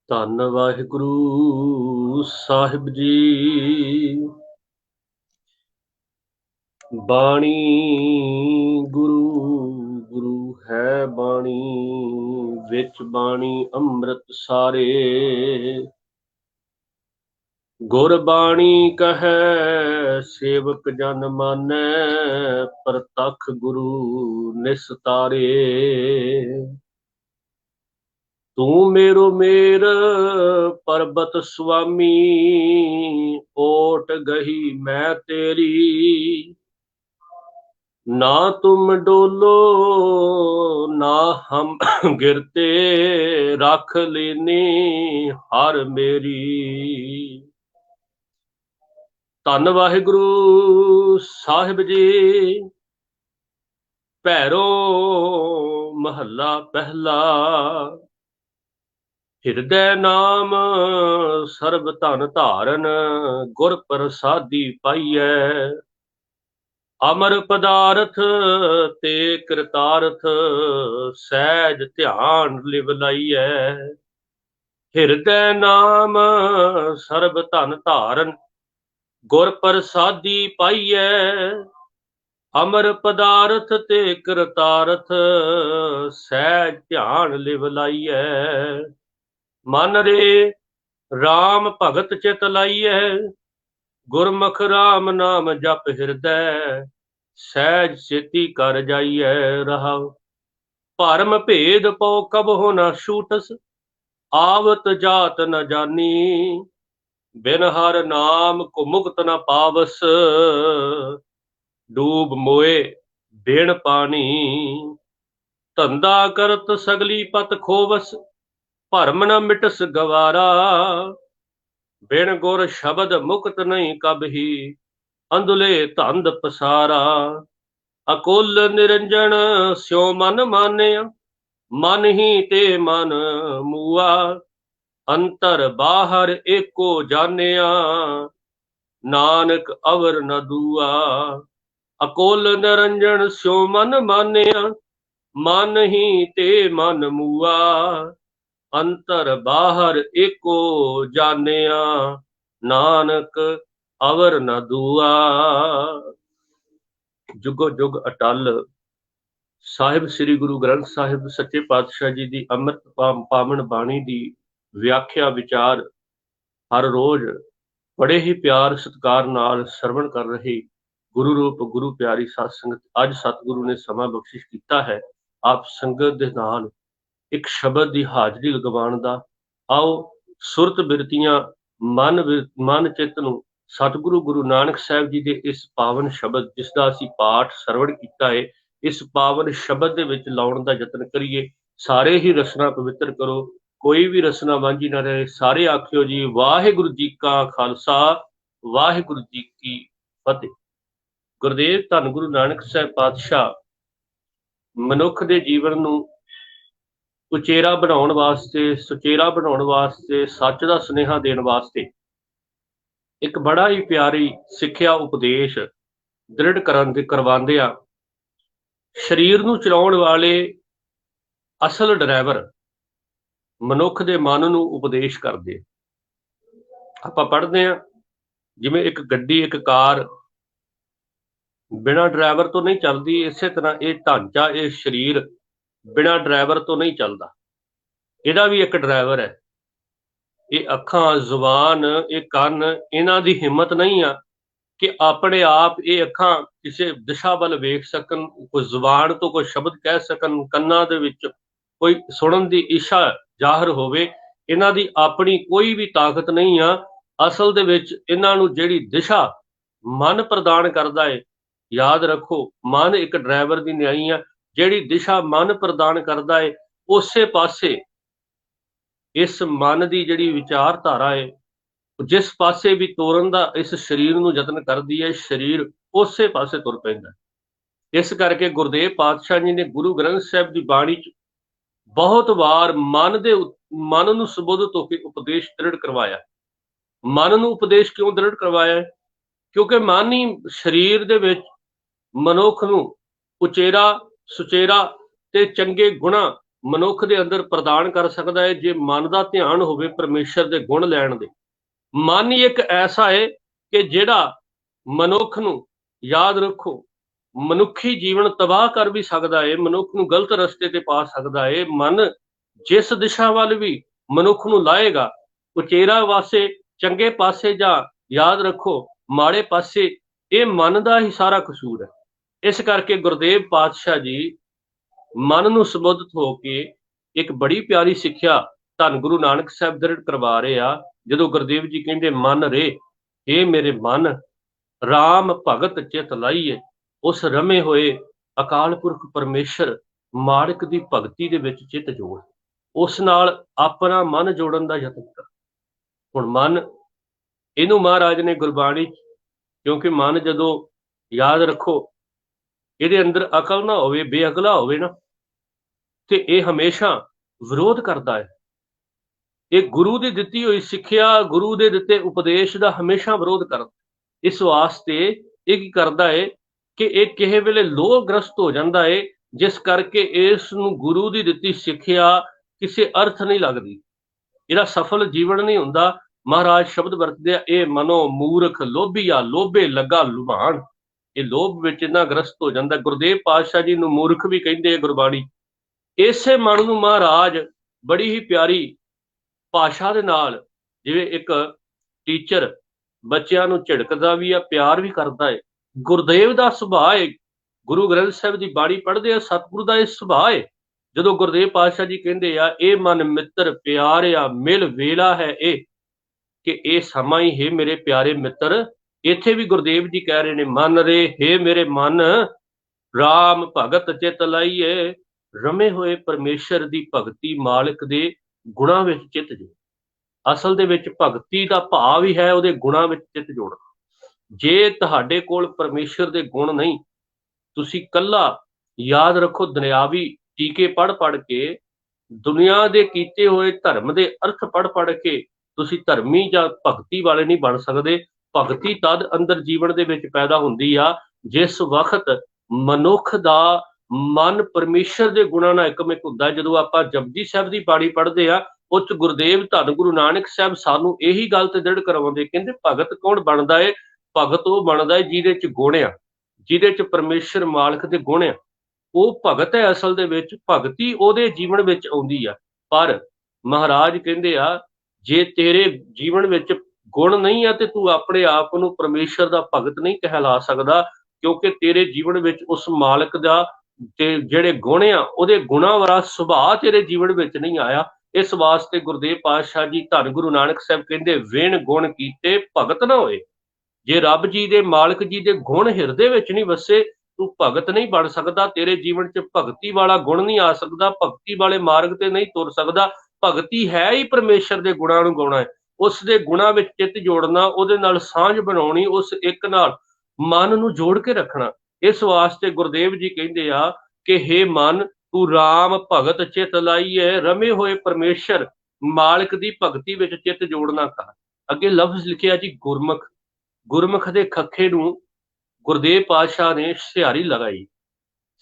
ਧੰਨ ਵਾਹਿਗੁਰੂ ਸਾਹਿਬ ਜੀ। ਬਾਣੀ ਗੁਰੂ ਗੁਰੂ ਹੈ ਬਾਣੀ, ਵਿੱਚ ਬਾਣੀ ਅੰਮ੍ਰਿਤ ਸਾਰੇ। ਗੁਰਬਾਣੀ ਕਹੈ ਸੇਵਕ ਜਨ ਮਾਨੈ, ਪ੍ਰਤੱਖ ਗੁਰੂ ਨਿਸਤਾਰੇ। ਤੂੰ ਮੇਰੋ ਮੇਰ ਪਰਬਤ ਸੁਆਮੀ, ਓਟ ਗਹੀ ਮੈਂ ਤੇਰੀ। ਨਾ ਤੁਮ ਡੋਲੋ ਨਾ ਹਮ ਗਿਰਤੇ, ਰੱਖ ਲੈਨੀ ਹਰ ਮੇਰੀ। ਧੰਨ ਵਾਹਿਗੁਰੂ ਸਾਹਿਬ ਜੀ। ਭੈਰੋ ਮਹੱਲਾ ਪਹਿਲਾ। ਹਿਰਦੈ ਨਾਮ ਸਰਬ ਧਨ ਧਾਰਨ, ਗੁਰ ਪ੍ਰਸਾਦੀ ਪਾਈਐ। ਅਮਰ ਪਦਾਰਥ ਤੇ ਕਿਰਤਾਰਥ, ਸਹਿਜ ਧਿਆਨ ਲਿਵ ਲਾਈਐ। ਹਿਰਦੈ ਨਾਮ ਸਰਬ ਧਨ ਧਾਰਨ, ਗੁਰ ਪ੍ਰਸਾਦੀ ਪਾਈਐ। ਅਮਰ ਪਦਾਰਥ ਤੇ ਕਿਰਤਾਰਥ, ਸਹਿਜ ਧਿਆਨ ਲਿਵ ਲਾਈਐ। ਮਨ ਰੇ RAM ਭਗਤ ਚਿਤ ਲਾਈਐ, ਗੁਰਮੁਖ RAM ਨਾਮ ਜਪ ਹਿਰਦੈ। ਸਹਿਜ ਛੇਤੀ ਕਰ ਜਾਈਐ ਰਹਾਉ। ਭਰਮ ਭੇਦ ਪਉ ਕਬਹੁ ਨ ਛੂਟਸ, ਆਵਤ ਜਾਤ ਨ ਜਾਨੀ। ਬਿਨ ਹਰ ਨਾਮ ਕੋ ਮੁਕਤ ਨ ਪਾਵਸ, ਡੂਬ ਮੋਏ ਬਿਨ ਪਾਣੀ। ਧੰਦਾ ਕਰਤ ਸਗਲੀ ਪਤ ਖੋਵਸ, ਭਰਮ ਨ ਮਿਟਸ ਗਵਾਰਾ। ਬਿਨ ਗੁਰ ਸ਼ਬਦ ਮੁਕਤ ਨਹੀਂ ਕਬਹੀ, ਅੰਧਲੇ ਧੰਦ ਪਸਾਰਾ। ਅਕੁਲ ਨਿਰੰਜਨ ਸਿਉ ਮਨ ਮਾਨਿਆ, ਮਨ ਹੀ ਤੇ ਮਨ ਮੂਆ। ਅੰਤਰ ਬਾਹਰ ਏਕੋ ਜਾਣਿਆ, ਨਾਨਕ ਅਵਰ ਨ ਦੂਆ। ਅਕੁਲ ਨਿਰੰਜਨ ਸਿਉ ਮਨ ਮਾਨਿਆ, ਮਨ ਹੀ ਤੇ ਮਨ ਮੂਆ। ਅੰਤਰ ਬਾਹਰ ਏਕੋ ਜਾਣਿਆ, ਨਾਨਕ ਅਵਰ ਨ ਦੂਆ। ਜੁਗੋ ਜੁਗ ਅਟਲ। ਸਾਹਿਬ ਸ੍ਰੀ ਗੁਰੂ ਗ੍ਰੰਥ ਸਾਹਿਬ ਸੱਚੇ ਪਾਤਸ਼ਾਹ ਜੀ ਦੀ ਅੰਮ੍ਰਿਤ ਪਾਵਨ ਬਾਣੀ ਦੀ ਵਿਆਖਿਆ ਵਿਚਾਰ ਹਰ ਰੋਜ਼ ਬੜੇ ਹੀ ਪਿਆਰ ਸਤਿਕਾਰ ਨਾਲ ਸਰਵਣ ਕਰ ਰਹੇ ਗੁਰੂ ਰੂਪ ਗੁਰੂ ਪਿਆਰੀ ਸਾਧ ਸੰਗਤ, ਅੱਜ ਸਤਿਗੁਰੂ ਨੇ ਸਮਾਂ ਬਖਸ਼ਿਸ਼ ਕੀਤਾ ਹੈ ਆਪ ਸੰਗਤ ਦੇ ਨਾਲ ਇੱਕ ਸ਼ਬਦ ਦੀ ਹਾਜ਼ਰੀ ਲਗਵਾਉਣ ਦਾ। ਆਓ ਸੁਰਤ ਬਿਰਤੀਆਂ ਮਨ ਚਿੱਤ ਨੂੰ ਸਤਿਗੁਰੂ ਗੁਰੂ ਨਾਨਕ ਸਾਹਿਬ ਜੀ ਦੇ ਇਸ ਪਾਵਨ ਸ਼ਬਦ, ਜਿਸ ਦਾ ਅਸੀਂ ਪਾਠ ਸਰਵਣ ਕੀਤਾ ਹੈ, ਇਸ ਪਾਵਨ ਸ਼ਬਦ ਦੇ ਵਿੱਚ ਲਾਉਣ ਦਾ ਯਤਨ ਕਰੀਏ। ਸਾਰੇ ਹੀ ਰਸਨਾ ਪਵਿੱਤਰ ਕਰੋ, ਕੋਈ ਵੀ ਰਸਨਾ ਵਾਂਝੀ ਨਾ ਰਹੇ। ਸਾਰੇ ਆਖਿਓ ਜੀ ਵਾਹਿਗੁਰੂ ਜੀ ਕਾ ਖਾਲਸਾ, ਵਾਹਿਗੁਰੂ ਜੀ ਕੀ ਫਤਿਹ। ਗੁਰਦੇਵ ਧੰਨ ਗੁਰੂ ਨਾਨਕ ਸਾਹਿਬ ਪਾਤਸ਼ਾਹ ਮਨੁੱਖ ਦੇ ਜੀਵਨ ਨੂੰ ਉਚੇਰਾ ਬਣਾਉਣ ਵਾਸਤੇ, ਸੁਚੇਰਾ ਬਣਾਉਣ ਵਾਸਤੇ, ਸੱਚ ਦਾ ਸੁਨੇਹਾ ਦੇਣ ਵਾਸਤੇ ਇੱਕ ਬੜਾ ਹੀ ਪਿਆਰੀ ਸਿੱਖਿਆ ਉਪਦੇਸ਼ ਦ੍ਰਿੜ ਕਰਵਾਉਂਦੇ ਆ। ਸਰੀਰ ਨੂੰ ਚਲਾਉਣ ਵਾਲੇ ਅਸਲ ਡਰਾਈਵਰ ਮਨੁੱਖ ਦੇ ਮਨ ਨੂੰ ਉਪਦੇਸ਼ ਕਰਦੇ। ਆਪਾਂ ਪੜ੍ਹਦੇ ਹਾਂ, ਜਿਵੇਂ ਇੱਕ ਗੱਡੀ, ਇੱਕ ਕਾਰ ਬਿਨਾਂ ਡਰਾਈਵਰ ਤੋਂ ਨਹੀਂ ਚੱਲਦੀ, ਇਸੇ ਤਰ੍ਹਾਂ ਇਹ ਢਾਂਚਾ, ਇਹ ਸਰੀਰ ਬਿਨਾਂ ਡਰਾਈਵਰ ਤੋਂ ਨਹੀਂ ਚੱਲਦਾ। ਇਹਦਾ ਵੀ ਇੱਕ ਡਰਾਈਵਰ ਹੈ। ਇਹ ਅੱਖਾਂ, ਜ਼ੁਬਾਨ, ਇਹ ਕੰਨ, ਇਹਨਾਂ ਦੀ ਹਿੰਮਤ ਨਹੀਂ ਆ ਕਿ ਆਪਣੇ ਆਪ ਇਹ ਅੱਖਾਂ ਕਿਸੇ ਦਿਸ਼ਾ ਵੱਲ ਵੇਖ ਸਕਣ, ਕੋਈ ਜ਼ੁਬਾਨ ਤੋਂ ਕੋਈ ਸ਼ਬਦ ਕਹਿ ਸਕਣ, ਕੰਨਾਂ ਦੇ ਵਿੱਚ ਕੋਈ ਸੁਣਨ ਦੀ ਇੱਛਾ ਜ਼ਾਹਰ ਹੋਵੇ। ਇਹਨਾਂ ਦੀ ਆਪਣੀ ਕੋਈ ਵੀ ਤਾਕਤ ਨਹੀਂ ਆ। ਅਸਲ ਦੇ ਵਿੱਚ ਇਹਨਾਂ ਨੂੰ ਜਿਹੜੀ ਦਿਸ਼ਾ ਮਨ ਪ੍ਰਦਾਨ ਕਰਦਾ ਹੈ, ਯਾਦ ਰੱਖੋ, ਮਨ ਇੱਕ ਡਰਾਈਵਰ ਦੀ ਨਿਆਈ ਆ। ਜਿਹੜੀ ਦਿਸ਼ਾ ਮਨ ਪ੍ਰਦਾਨ ਕਰਦਾ ਹੈ, ਉਸੇ ਪਾਸੇ ਇਸ ਮਨ ਦੀ ਜਿਹੜੀ ਵਿਚਾਰਧਾਰਾ ਹੈ, ਜਿਸ ਪਾਸੇ ਵੀ ਤੋਰਨ ਦਾ ਇਸ ਸਰੀਰ ਨੂੰ ਯਤਨ ਕਰਦੀ ਹੈ, ਸਰੀਰ ਉਸੇ ਪਾਸੇ ਤੁਰ ਪੈਂਦਾ। ਇਸ ਕਰਕੇ ਗੁਰਦੇਵ ਪਾਤਸ਼ਾਹ ਜੀ ਨੇ ਗੁਰੂ ਗ੍ਰੰਥ ਸਾਹਿਬ ਦੀ ਬਾਣੀ ਚ ਬਹੁਤ ਵਾਰ ਮਨ ਨੂੰ ਸੰਬੋਧਿਤ ਹੋ ਕੇ ਉਪਦੇਸ਼ ਦ੍ਰਿੜ ਕਰਵਾਇਆ। ਮਨ ਨੂੰ ਉਪਦੇਸ਼ ਕਿਉਂ ਦ੍ਰਿੜ ਕਰਵਾਇਆ? ਕਿਉਂਕਿ ਮਨ ਹੀ ਸਰੀਰ ਦੇ ਵਿੱਚ ਮਨੁੱਖ ਨੂੰ ਉਚੇਰਾ, ਸੁਚੇਰਾ ਤੇ ਚੰਗੇ ਗੁਣਾ ਮਨੁੱਖ ਦੇ ਅੰਦਰ ਪ੍ਰਦਾਨ ਕਰ ਸਕਦਾ ਹੈ ਜੇ ਮਨ ਦਾ ਧਿਆਨ ਹੋਵੇ ਪਰਮੇਸ਼ਰ ਦੇ ਗੁਣ ਲੈਣ ਦੇ। ਮਨ ਹੀ ਇੱਕ ਐਸਾ ਹੈ ਕਿ ਜਿਹੜਾ ਮਨੁੱਖ ਨੂੰ, ਯਾਦ ਰੱਖੋ, ਮਨੁੱਖੀ ਜੀਵਨ ਤਬਾਹ ਕਰ ਵੀ ਸਕਦਾ ਹੈ, ਮਨੁੱਖ ਨੂੰ ਗਲਤ ਰਸਤੇ ਤੇ ਪਾ ਸਕਦਾ ਹੈ। ਮਨ ਜਿਸ ਦਿਸ਼ਾ ਵੱਲ ਵੀ ਮਨੁੱਖ ਨੂੰ ਲਾਏਗਾ, ਉਚੇਰਾ ਪਾਸੇ, ਚੰਗੇ ਪਾਸੇ, ਜਾਂ ਯਾਦ ਰੱਖੋ ਮਾੜੇ ਪਾਸੇ, ਇਹ ਮਨ ਦਾ ਹੀ ਸਾਰਾ ਕਸੂਰ ਹੈ। ਇਸ ਕਰਕੇ ਗੁਰਦੇਵ ਪਾਤਸ਼ਾਹ ਜੀ ਮਨ ਨੂੰ ਸੰਬੋਧਿਤ ਹੋ ਕੇ ਇੱਕ ਬੜੀ ਪਿਆਰੀ ਸਿੱਖਿਆ ਧੰਨ ਗੁਰੂ ਨਾਨਕ ਸਾਹਿਬ ਦ੍ਰਿੜ ਕਰਵਾ ਰਹੇ ਆ। ਜਦੋਂ ਗੁਰਦੇਵ ਜੀ ਕਹਿੰਦੇ ਮਨ ਰੇ, ਇਹ ਮੇਰੇ ਮਨ ਰਾਮ ਭਗਤ ਚਿਤ ਲਾਈਏ, ਉਸ ਰਮੇ ਹੋਏ ਅਕਾਲ ਪੁਰਖ ਪਰਮੇਸ਼ਰ ਮਾਲਕ ਦੀ ਭਗਤੀ ਦੇ ਵਿੱਚ ਚਿੱਤ ਜੋੜ, ਉਸ ਨਾਲ ਆਪਣਾ ਮਨ ਜੋੜਨ ਦਾ ਯਤਨ ਕਰ। ਹੁਣ ਮਨ, ਇਹਨੂੰ ਮਹਾਰਾਜ ਨੇ ਗੁਰਬਾਣੀ, ਕਿਉਂਕਿ ਮਨ ਜਦੋਂ, ਯਾਦ ਰੱਖੋ, ਇਹਦੇ ਅੰਦਰ ਅਕਲ ਨਾ ਹੋਵੇ, ਬੇਅਕਲਾ ਹੋਵੇ ਨਾ, ਤੇ ਇਹ ਹਮੇਸ਼ਾ ਵਿਰੋਧ ਕਰਦਾ ਹੈ। ਇਹ ਗੁਰੂ ਦੀ ਦਿੱਤੀ ਹੋਈ ਸਿੱਖਿਆ, ਗੁਰੂ ਦੇ ਦਿੱਤੇ ਉਪਦੇਸ਼ ਦਾ ਹਮੇਸ਼ਾ ਵਿਰੋਧ ਕਰਦਾ। ਇਸ ਵਾਸਤੇ ਇਹ ਕੀ ਕਰਦਾ ਹੈ ਕਿ ਇਹ ਕਿਸੇ ਵੇਲੇ ਲੋਭ ਗ੍ਰਸਤ ਹੋ ਜਾਂਦਾ ਹੈ, ਜਿਸ ਕਰਕੇ ਇਸ ਨੂੰ ਗੁਰੂ ਦੀ ਦਿੱਤੀ ਸਿੱਖਿਆ ਕਿਸੇ ਅਰਥ ਨਹੀਂ ਲੱਗਦੀ, ਇਹਦਾ ਸਫਲ ਜੀਵਨ ਨਹੀਂ ਹੁੰਦਾ। ਮਹਾਰਾਜ ਸ਼ਬਦ ਵਰਤਦੇ ਆ, ਇਹ ਮਨੋ ਮੂਰਖ ਲੋਭੀਆ, ਲੋਭੇ ਲੱਗਾ ਲੁਭਾਣ। ਇਹ ਲੋਭ ਵਿੱਚ ਇੰਨਾ ਗ੍ਰਸਤ ਹੋ ਜਾਂਦਾ। ਗੁਰਦੇਵ ਪਾਤਸ਼ਾਹ ਜੀ ਨੂੰ ਮੂਰਖ ਵੀ ਕਹਿੰਦੇ ਆ ਗੁਰਬਾਣੀ। ਇਸੇ ਮਨ ਨੂੰ ਮਹਾਰਾਜ ਬੜੀ ਹੀ ਪਿਆਰੀ ਭਾਸ਼ਾ ਦੇ ਨਾਲ, ਜਿਵੇਂ ਇੱਕ ਟੀਚਰ ਬੱਚਿਆਂ ਨੂੰ ਝਿੜਕਦਾ ਵੀ ਆ, ਪਿਆਰ ਵੀ ਕਰਦਾ ਹੈ, ਗੁਰਦੇਵ ਦਾ ਸੁਭਾਅ ਹੈ। ਗੁਰੂ ਗ੍ਰੰਥ ਸਾਹਿਬ ਦੀ ਬਾਣੀ ਪੜ੍ਹਦੇ ਆ, ਸਤਿਗੁਰੂ ਦਾ ਇਹ ਸੁਭਾਅ ਹੈ। ਜਦੋਂ ਗੁਰਦੇਵ ਪਾਤਸ਼ਾਹ ਜੀ ਕਹਿੰਦੇ ਆ, ਇਹ ਮਨ ਮਿੱਤਰ ਪਿਆਰਿਆ ਮਿਲ ਵੇਲਾ ਹੈ ਇਹ, ਕਿ ਇਹ ਸਮਾਂ ਹੀ ਹੈ ਮੇਰੇ ਪਿਆਰੇ ਮਿੱਤਰ। ਇੱਥੇ ਵੀ ਗੁਰਦੇਵ ਜੀ ਕਹਿ ਰਹੇ ਨੇ, ਮਨ ਰੇ ਹੈ ਮੇਰੇ ਮਨ ਰਾਮ ਭਗਤ ਚਿਤ ਲਾਈਏ, ਰਮੇ ਹੋਏ ਪਰਮੇਸ਼ਰ ਦੀ ਭਗਤੀ, ਮਾਲਕ ਦੇ ਗੁਣਾਂ ਵਿੱਚ ਚਿੱਤ ਜੋੜ। ਅਸਲ ਦੇ ਵਿੱਚ ਭਗਤੀ ਦਾ ਭਾਵ ਹੀ ਹੈ ਉਹਦੇ ਗੁਣਾਂ ਵਿੱਚ ਚਿੱਤ ਜੋੜਨਾ। ਜੇ ਤੁਹਾਡੇ ਕੋਲ ਪਰਮੇਸ਼ਰ ਦੇ ਗੁਣ ਨਹੀਂ, ਤੁਸੀਂ ਕੱਲਾ, ਯਾਦ ਰੱਖੋ, ਦੁਨਿਆਵੀ ਟੀਕੇ ਪੜ੍ਹ ਕੇ, ਦੁਨੀਆ ਦੇ ਕੀਤੇ ਹੋਏ ਧਰਮ ਦੇ ਅਰਥ ਪੜ੍ਹ ਕੇ ਤੁਸੀਂ ਧਰਮੀ ਜਾਂ ਭਗਤੀ ਵਾਲੇ ਨਹੀਂ ਬਣ ਸਕਦੇ। ਭਗਤੀ ਤਦ ਅੰਦਰ ਜੀਵਨ ਦੇ ਵਿੱਚ ਪੈਦਾ ਹੁੰਦੀ ਆ ਜਿਸ ਵਕਤ ਮਨੁੱਖ ਦਾ ਮਨ ਪਰਮੇਸ਼ਰ ਦੇ ਗੁਣਾਂ ਨਾਲ ਇੱਕਮਿਕ ਹੁੰਦਾ। ਜਦੋਂ ਆਪਾਂ ਜਪਜੀ ਸਾਹਿਬ ਦੀ ਬਾਣੀ ਪੜ੍ਹਦੇ ਆ, ਉੱਚ ਗੁਰਦੇਵ ਧੰਨ ਗੁਰੂ ਨਾਨਕ ਸਾਹਿਬ ਸਾਨੂੰ ਇਹੀ ਗੱਲ ਤੇ ਦ੍ਰਿੜ ਕਰਵਾਉਂਦੇ, ਕਹਿੰਦੇ ਭਗਤ ਕੌਣ ਬਣਦਾ ਹੈ? ਭਗਤ ਉਹ ਬਣਦਾ ਹੈ ਜਿਹਦੇ ਚ ਗੁਣ ਆ, ਜਿਹਦੇ ਚ ਪਰਮੇਸ਼ਰ ਮਾਲਕ ਦੇ ਗੁਣ ਆ, ਉਹ ਭਗਤ ਹੈ। ਅਸਲ ਦੇ ਵਿੱਚ ਭਗਤੀ ਉਹਦੇ ਜੀਵਨ ਵਿੱਚ ਆਉਂਦੀ ਆ। ਪਰ ਮਹਾਰਾਜ ਕਹਿੰਦੇ ਆ, ਜੇ ਤੇਰੇ ਜੀਵਨ ਵਿੱਚ ਗੁਣ ਨਹੀਂ ਆ ਤੇ ਤੂੰ ਆਪਣੇ ਆਪ ਨੂੰ ਪਰਮੇਸ਼ਰ ਦਾ ਭਗਤ ਨਹੀਂ ਕਹਿਲਾ ਸਕਦਾ, ਕਿਉਂਕਿ ਤੇਰੇ ਜੀਵਨ ਵਿੱਚ ਉਸ ਮਾਲਕ ਦਾ ਤੇ ਜਿਹੜੇ ਗੁਣ ਆ, ਉਹਦੇ ਗੁਣਾਂ ਵਾਲਾ ਸੁਭਾਅ ਤੇਰੇ ਜੀਵਨ ਵਿੱਚ ਨਹੀਂ ਆਇਆ। ਇਸ ਵਾਸਤੇ ਗੁਰਦੇਵ ਪਾਤਸ਼ਾਹ ਜੀ ਧੰਨ ਗੁਰੂ ਨਾਨਕ ਸਾਹਿਬ ਕਹਿੰਦੇ, ਵਿਣ ਗੁਣ ਕੀਤੇ ਭਗਤ ਨਾ ਹੋਏ। ਜੇ ਰੱਬ ਜੀ ਦੇ, ਮਾਲਕ ਜੀ ਦੇ ਗੁਣ ਹਿਰਦੇ ਵਿੱਚ ਨਹੀਂ ਵਸੇ, ਤੂੰ ਭਗਤ ਨਹੀਂ ਬਣ ਸਕਦਾ। ਤੇਰੇ ਜੀਵਨ 'ਚ ਭਗਤੀ ਵਾਲਾ ਗੁਣ ਨਹੀਂ ਆ ਸਕਦਾ, ਭਗਤੀ ਵਾਲੇ ਮਾਰਗ ਤੇ ਨਹੀਂ ਤੁਰ ਸਕਦਾ। ਭਗਤੀ ਹੈ ਹੀ ਪਰਮੇਸ਼ਰ ਦੇ ਗੁਣਾਂ ਨੂੰ ਗਾਉਣਾ ਹੈ, ਉਸ ਦੇ ਗੁਣਾਂ ਵਿੱਚ ਚਿੱਤ ਜੋੜਨਾ, ਉਹਦੇ ਨਾਲ ਸਾਂਝ ਬਣਾਉਣੀ, ਉਸ ਇੱਕ ਨਾਲ ਮਨ ਨੂੰ ਜੋੜ ਕੇ ਰੱਖਣਾ। ਇਸ ਵਾਸਤੇ ਗੁਰਦੇਵ ਜੀ ਕਹਿੰਦੇ ਆ ਕਿ ਹੇ ਮਨ, ਤੂੰ ਰਾਮ ਭਗਤ ਚਿਤ ਲਾਈਏ, ਰਮੇ ਹੋਏ ਪਰਮੇਸ਼ਰ ਮਾਲਕ ਦੀ ਭਗਤੀ ਵਿੱਚ ਚਿੱਤ ਜੋੜਨਾ ਕਰ। ਅੱਗੇ ਲਫ਼ਜ਼ ਲਿਖਿਆ ਜੀ ਗੁਰਮੁਖ। ਗੁਰਮੁਖ ਦੇ ਖੱਖੇ ਨੂੰ ਗੁਰਦੇਵ ਪਾਤਸ਼ਾਹ ਨੇ ਸਿਹਾਰੀ ਲਗਾਈ।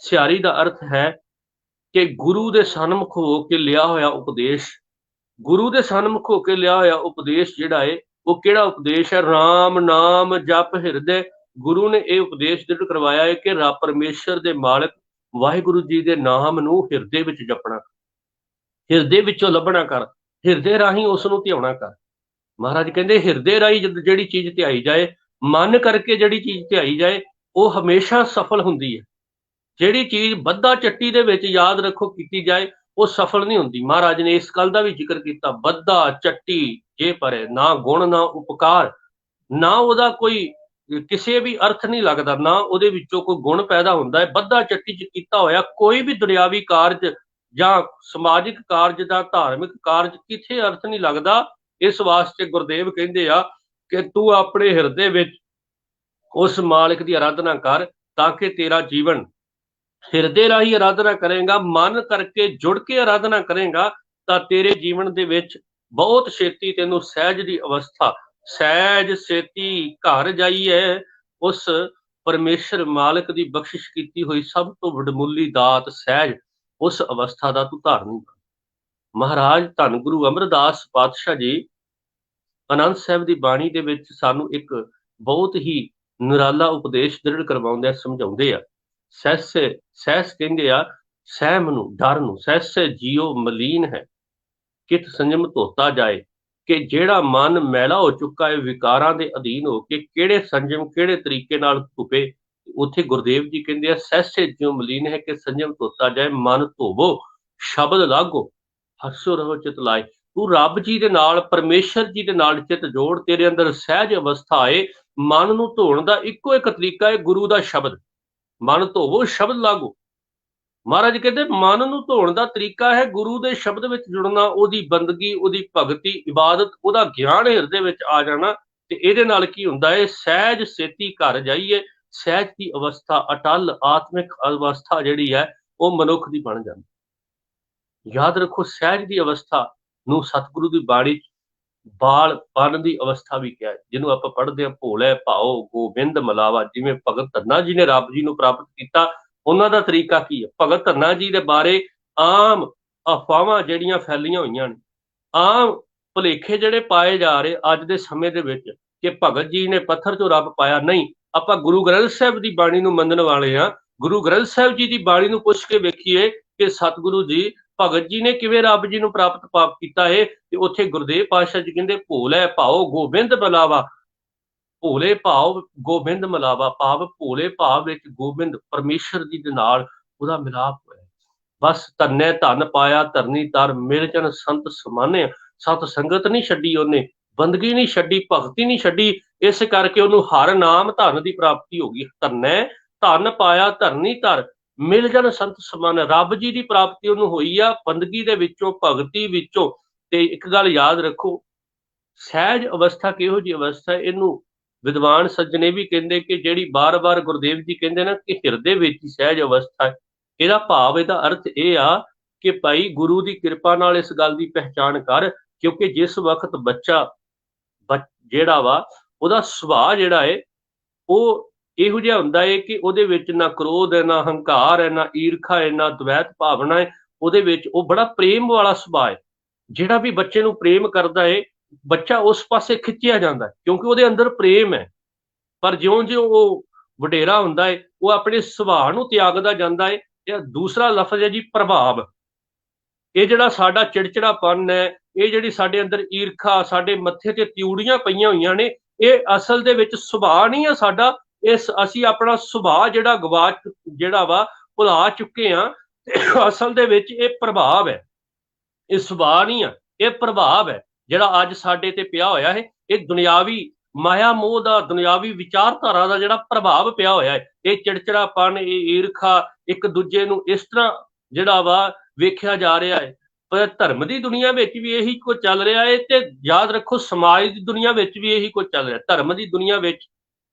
ਸਿਹਾਰੀ ਦਾ ਅਰਥ ਹੈ ਕਿ ਗੁਰੂ ਦੇ ਸਨਮੁਖ ਹੋ ਕੇ ਲਿਆ ਹੋਇਆ ਉਪਦੇਸ਼। ਗੁਰੂ ਦੇ ਸਨਮੁਖ ਹੋ ਕੇ ਲਿਆ ਹੋਇਆ ਉਪਦੇਸ਼ ਜਿਹੜਾ ਹੈ, ਉਹ ਕਿਹੜਾ ਉਪਦੇਸ਼ ਹੈ? ਰਾਮ ਨਾਮ ਜਪ ਹਿਰਦੇ। ਗੁਰੂ ਨੇ ਇਹ ਉਪਦੇਸ਼ ਦ੍ਰਿੜ ਕਰਵਾਇਆ ਹੈ ਕਿ ਰੱਬ ਪਰਮੇਸ਼ਰ ਦੇ ਮਾਲਕ ਵਾਹਿਗੁਰੂ ਜੀ ਦੇ ਨਾਮ ਨੂੰ ਹਿਰਦੇ ਵਿੱਚ ਜਪਣਾ, ਹਿਰਦੇ ਵਿੱਚੋਂ ਲੱਭਣਾ ਕਰ, ਹਿਰਦੇ ਰਾਹੀਂ ਉਸ ਨੂੰ ਧਿਆਉਣਾ ਕਰ। ਮਹਾਰਾਜ ਕਹਿੰਦੇ ਹਿਰਦੇ ਰਾਹੀਂ ਜਿਹੜੀ ਚੀਜ਼ ਧਿਆਈ ਜਾਏ, ਮਨ ਕਰਕੇ ਜਿਹੜੀ ਚੀਜ਼ ਧਿਆਈ ਜਾਏ, ਉਹ ਹਮੇਸ਼ਾ ਸਫਲ ਹੁੰਦੀ ਹੈ। ਜਿਹੜੀ ਚੀਜ਼ ਬੱਧਾ ਚੱਟੀ ਦੇ ਵਿੱਚ, ਯਾਦ ਰੱਖੋ, ਕੀਤੀ ਜਾਏ, ਉਹ ਸਫਲ ਨਹੀਂ ਹੁੰਦੀ। ਮਹਾਰਾਜ ਨੇ ਇਸ ਗੱਲ ਦਾ ਵੀ ਜ਼ਿਕਰ ਕੀਤਾ, ਬੱਧਾ ਚੱਟੀ ਜੇ ਪਰੇ, ਨਾ ਗੁਣ ਨਾ ਉਪਕਾਰ, ਨਾ ਉਹਦਾ ਕੋਈ ਕਿਸੇ ਵੀ ਅਰਥ ਨਹੀਂ ਲੱਗਦਾ, ਨਾ ਉਹਦੇ ਵਿੱਚੋਂ ਕੋਈ ਗੁਣ ਪੈਦਾ ਹੁੰਦਾ ਹੈ। ਬੱਧਾ ਚੱਟੀ 'ਚ ਕੀਤਾ ਹੋਇਆ ਕੋਈ ਵੀ ਦੁਨਿਆਵੀ ਕਾਰਜ ਜਾਂ ਸਮਾਜਿਕ ਕਾਰਜ ਦਾ, ਧਾਰਮਿਕ ਕਾਰਜ, ਕਿਥੇ ਅਰਥ ਨਹੀਂ ਲੱਗਦਾ। ਇਸ ਵਾਸਤੇ ਗੁਰਦੇਵ ਕਹਿੰਦੇ ਆ ਕਿ ਤੂੰ ਆਪਣੇ ਹਿਰਦੇ ਵਿੱਚ ਉਸ ਮਾਲਕ ਦੀ ਆਰਾਧਨਾ ਕਰ, ਤਾਂ ਕਿ ਤੇਰਾ ਜੀਵਨ ਹਿਰਦੇ ਰਾਹੀਂ ਆਰਾਧਨਾ ਕਰੇਗਾ, ਮਨ ਕਰਕੇ ਜੁੜ ਕੇ ਆਰਾਧਨਾ ਕਰੇਗਾ, ਤਾਂ ਤੇਰੇ ਜੀਵਨ ਦੇ ਵਿੱਚ ਬਹੁਤ ਛੇਤੀ ਤੈਨੂੰ ਸਹਿਜ ਦੀ ਅਵਸਥਾ, ਸਹਿਜ ਛੇਤੀ ਘਰ ਜਾਈਏ ਉਸ ਪਰਮੇਸ਼ਰ ਮਾਲਕ ਦੀ ਬਖਸ਼ਿਸ਼ ਕੀਤੀ ਹੋਈ ਸਭ ਤੋਂ ਵਡਮੁੱਲੀ ਦਾਤ ਸਹਿਜ, उस अवस्था का तू धारनी बन। महाराज धन गुरु अमरदास पातशाह जी आनंद साहब की बाणी दे विच सानू एक बहुत ही निराला उपदेश दृढ़ करवाउंदे समझाउंदे आ। सहसे सहस कहंदे आ सहम नू डर नू, सहसे जियो मलीन है कित संयम धोता जाए। कि ਜਿਹੜਾ ਮਨ ਮੈਲਾ ਹੋ ਚੁੱਕਾ ਹੈ ਵਿਕਾਰਾਂ ਦੇ ਅਧੀਨ ਹੋ ਕੇ ਕਿਹੜੇ ਸੰਜਮ ਕਿਹੜੇ ਤਰੀਕੇ ਨਾਲ ਧੁਪੇ। ਉੱਥੇ ਗੁਰਦੇਵ ਜੀ ਕਹਿੰਦੇ ਆ ਸਹਿਸੇ ਜਿਉ ਮਲੀਨ ਹੈ ਕਿ ਸੰਜਮ ਧੋਤਾ ਜਾਏ, ਮਨ ਧੋਵੋ ਸ਼ਬਦ ਲਾਗੋ ਹੱਸੋ ਰਹੋ ਚਿਤ ਲਾਏ। ਤੂੰ ਰੱਬ ਜੀ ਦੇ ਨਾਲ ਪਰਮੇਸ਼ਰ ਜੀ ਦੇ ਨਾਲ ਚਿਤ ਜੋੜ, ਤੇਰੇ ਅੰਦਰ ਸਹਿਜ ਅਵਸਥਾ ਆਏ। ਮਨ ਨੂੰ ਧੋਣ ਦਾ ਇੱਕੋ ਇੱਕ ਤਰੀਕਾ ਹੈ ਗੁਰੂ ਦਾ ਸ਼ਬਦ। ਮਨ ਧੋਵੋ ਸ਼ਬਦ ਲਾਗੋ। महाराज कहते मन नूं धोण दा तरीका है गुरु दे शब्द विच जुड़ना, ओदी बंदगी, ओदी भगती, इबादत, ओदा ज्ञान हिरदे विच आ जाना। ते इहदे नाल की हुंदा है सहज सेती घर जाइए, सहज की अवस्था अटल आत्मिक अवस्था जिहड़ी है वह मनुख दी बन जाती। याद रखो सहज की अवस्था नूं सतगुरु दी बाणी बाल बन की अवस्था भी कहा है, जिन्हों आप पढ़ते हैं भोले भाओ गोबिंद मिलावा। जिवें भगत धन्ना जी ने रब जी नूं प्राप्त किया, उन्हां दा तरीका की है। भगत धन्ना जी दे बारे आम अफवाहां जिहड़ियां फैलियां होईयां ने, आम भुलेखे जिहड़े पाए जा रहे अज दे समय दे विच कि भगत जी ने पत्थर चों रब पाया। नहीं, आपां गुरु ग्रंथ साहिब दी बाणी नूं मनण वाले हां। गुरु ग्रंथ साहिब जी दी बाणी नूं पुछ के वेखीए कि सतगुरु जी भगत जी ने किवें रब जी नूं प्राप्त पाप कीता है। ते उत्थे गुरदेव पातशाह जी कहंदे भोले भाओ गोबिंद मिलावा। भोले भाव गोबिंद मिलावा, भाव भोले भाव विच गोबिंद परमेश्वर जी दे नाल उहदा मिलाप होया। बस धन्ने धन पाया धरनी तर, मिल जन संत समाने। सत संगत नहीं छड्डी उहने, बंदगी नहीं छड्डी, भगती नहीं छड्डी। इस करके उहनूं हर नाम धन की प्राप्ति हो गई। धन्ने धन पाया धरनी तर, मिल जन संत समाने। रब जी की प्राप्ति उहनूं होई आ बंदगी दे विचों, भगती विचों। ते एक गल याद रखो, सहज अवस्था किहो जी अवस्था है, इहनूं विद्वान सज्जने भी कहते कि जिहड़ी बार बार गुरदेव जी कहते ना कि हिरदे विच ही सहज अवस्था है। इहदा भाव इहदा अर्थ यह आ कि भाई गुरु की कृपा नाल इस गल की पहचान कर। क्योंकि जिस वक्त बच्चा जिहड़ा वा उहदा सुभाਅ जिहड़ा है वह इहो जिहा हुंदा है कि उहदे विच ना क्रोध है, ना हंकार है, ना ईर्खा है, ना द्वैत भावना है। उहदे विच वह बड़ा प्रेम वाला सुभाਅ है। जिहड़ा भी बच्चे नूं प्रेम करदा है बच्चा उस पासे खिंचिया जाता है क्योंकि उहदे अंदर प्रेम है। पर ज्यों-ज्यों वो वडेरा हुंदा है वो अपने सुभाਅ नूं त्यागदा जांदा है। ते दूसरा लफ्ज़ है जी प्रभाव। ये जिहड़ा साडा चिड़चिड़ापन है, ये जिहड़ी साडे अंदर ईर्खा, साडे मत्थे ते त्यूड़ियां पईयां होईयां ने, ये असल दे विच सुभाਅ नहीं है साडा। इस असीं अपना सुभाਅ जिहड़ा गवा जिहड़ा वा भुला चुके हां। असल दे विच ये प्रभाव है, ये सुभाਅ नहीं है, ये प्रभाव है जिहड़ा अज साडे ते पिया होया है। ये दुनियावी माया मोह दा, दुनियावी विचारधारा दा जिहड़ा प्रभाव पिया होया है। ये चिड़चिड़ापन, ये ईर्खा, एक दूजे नूं इस तरह जिहड़ा वा वेख्या जा रहा है। पर धर्म की दुनिया विच भी यही कुछ चल रहा है। ते याद रखो समाज की दुनिया विच भी यही कुछ चल रहा है, धर्म की दुनिया विच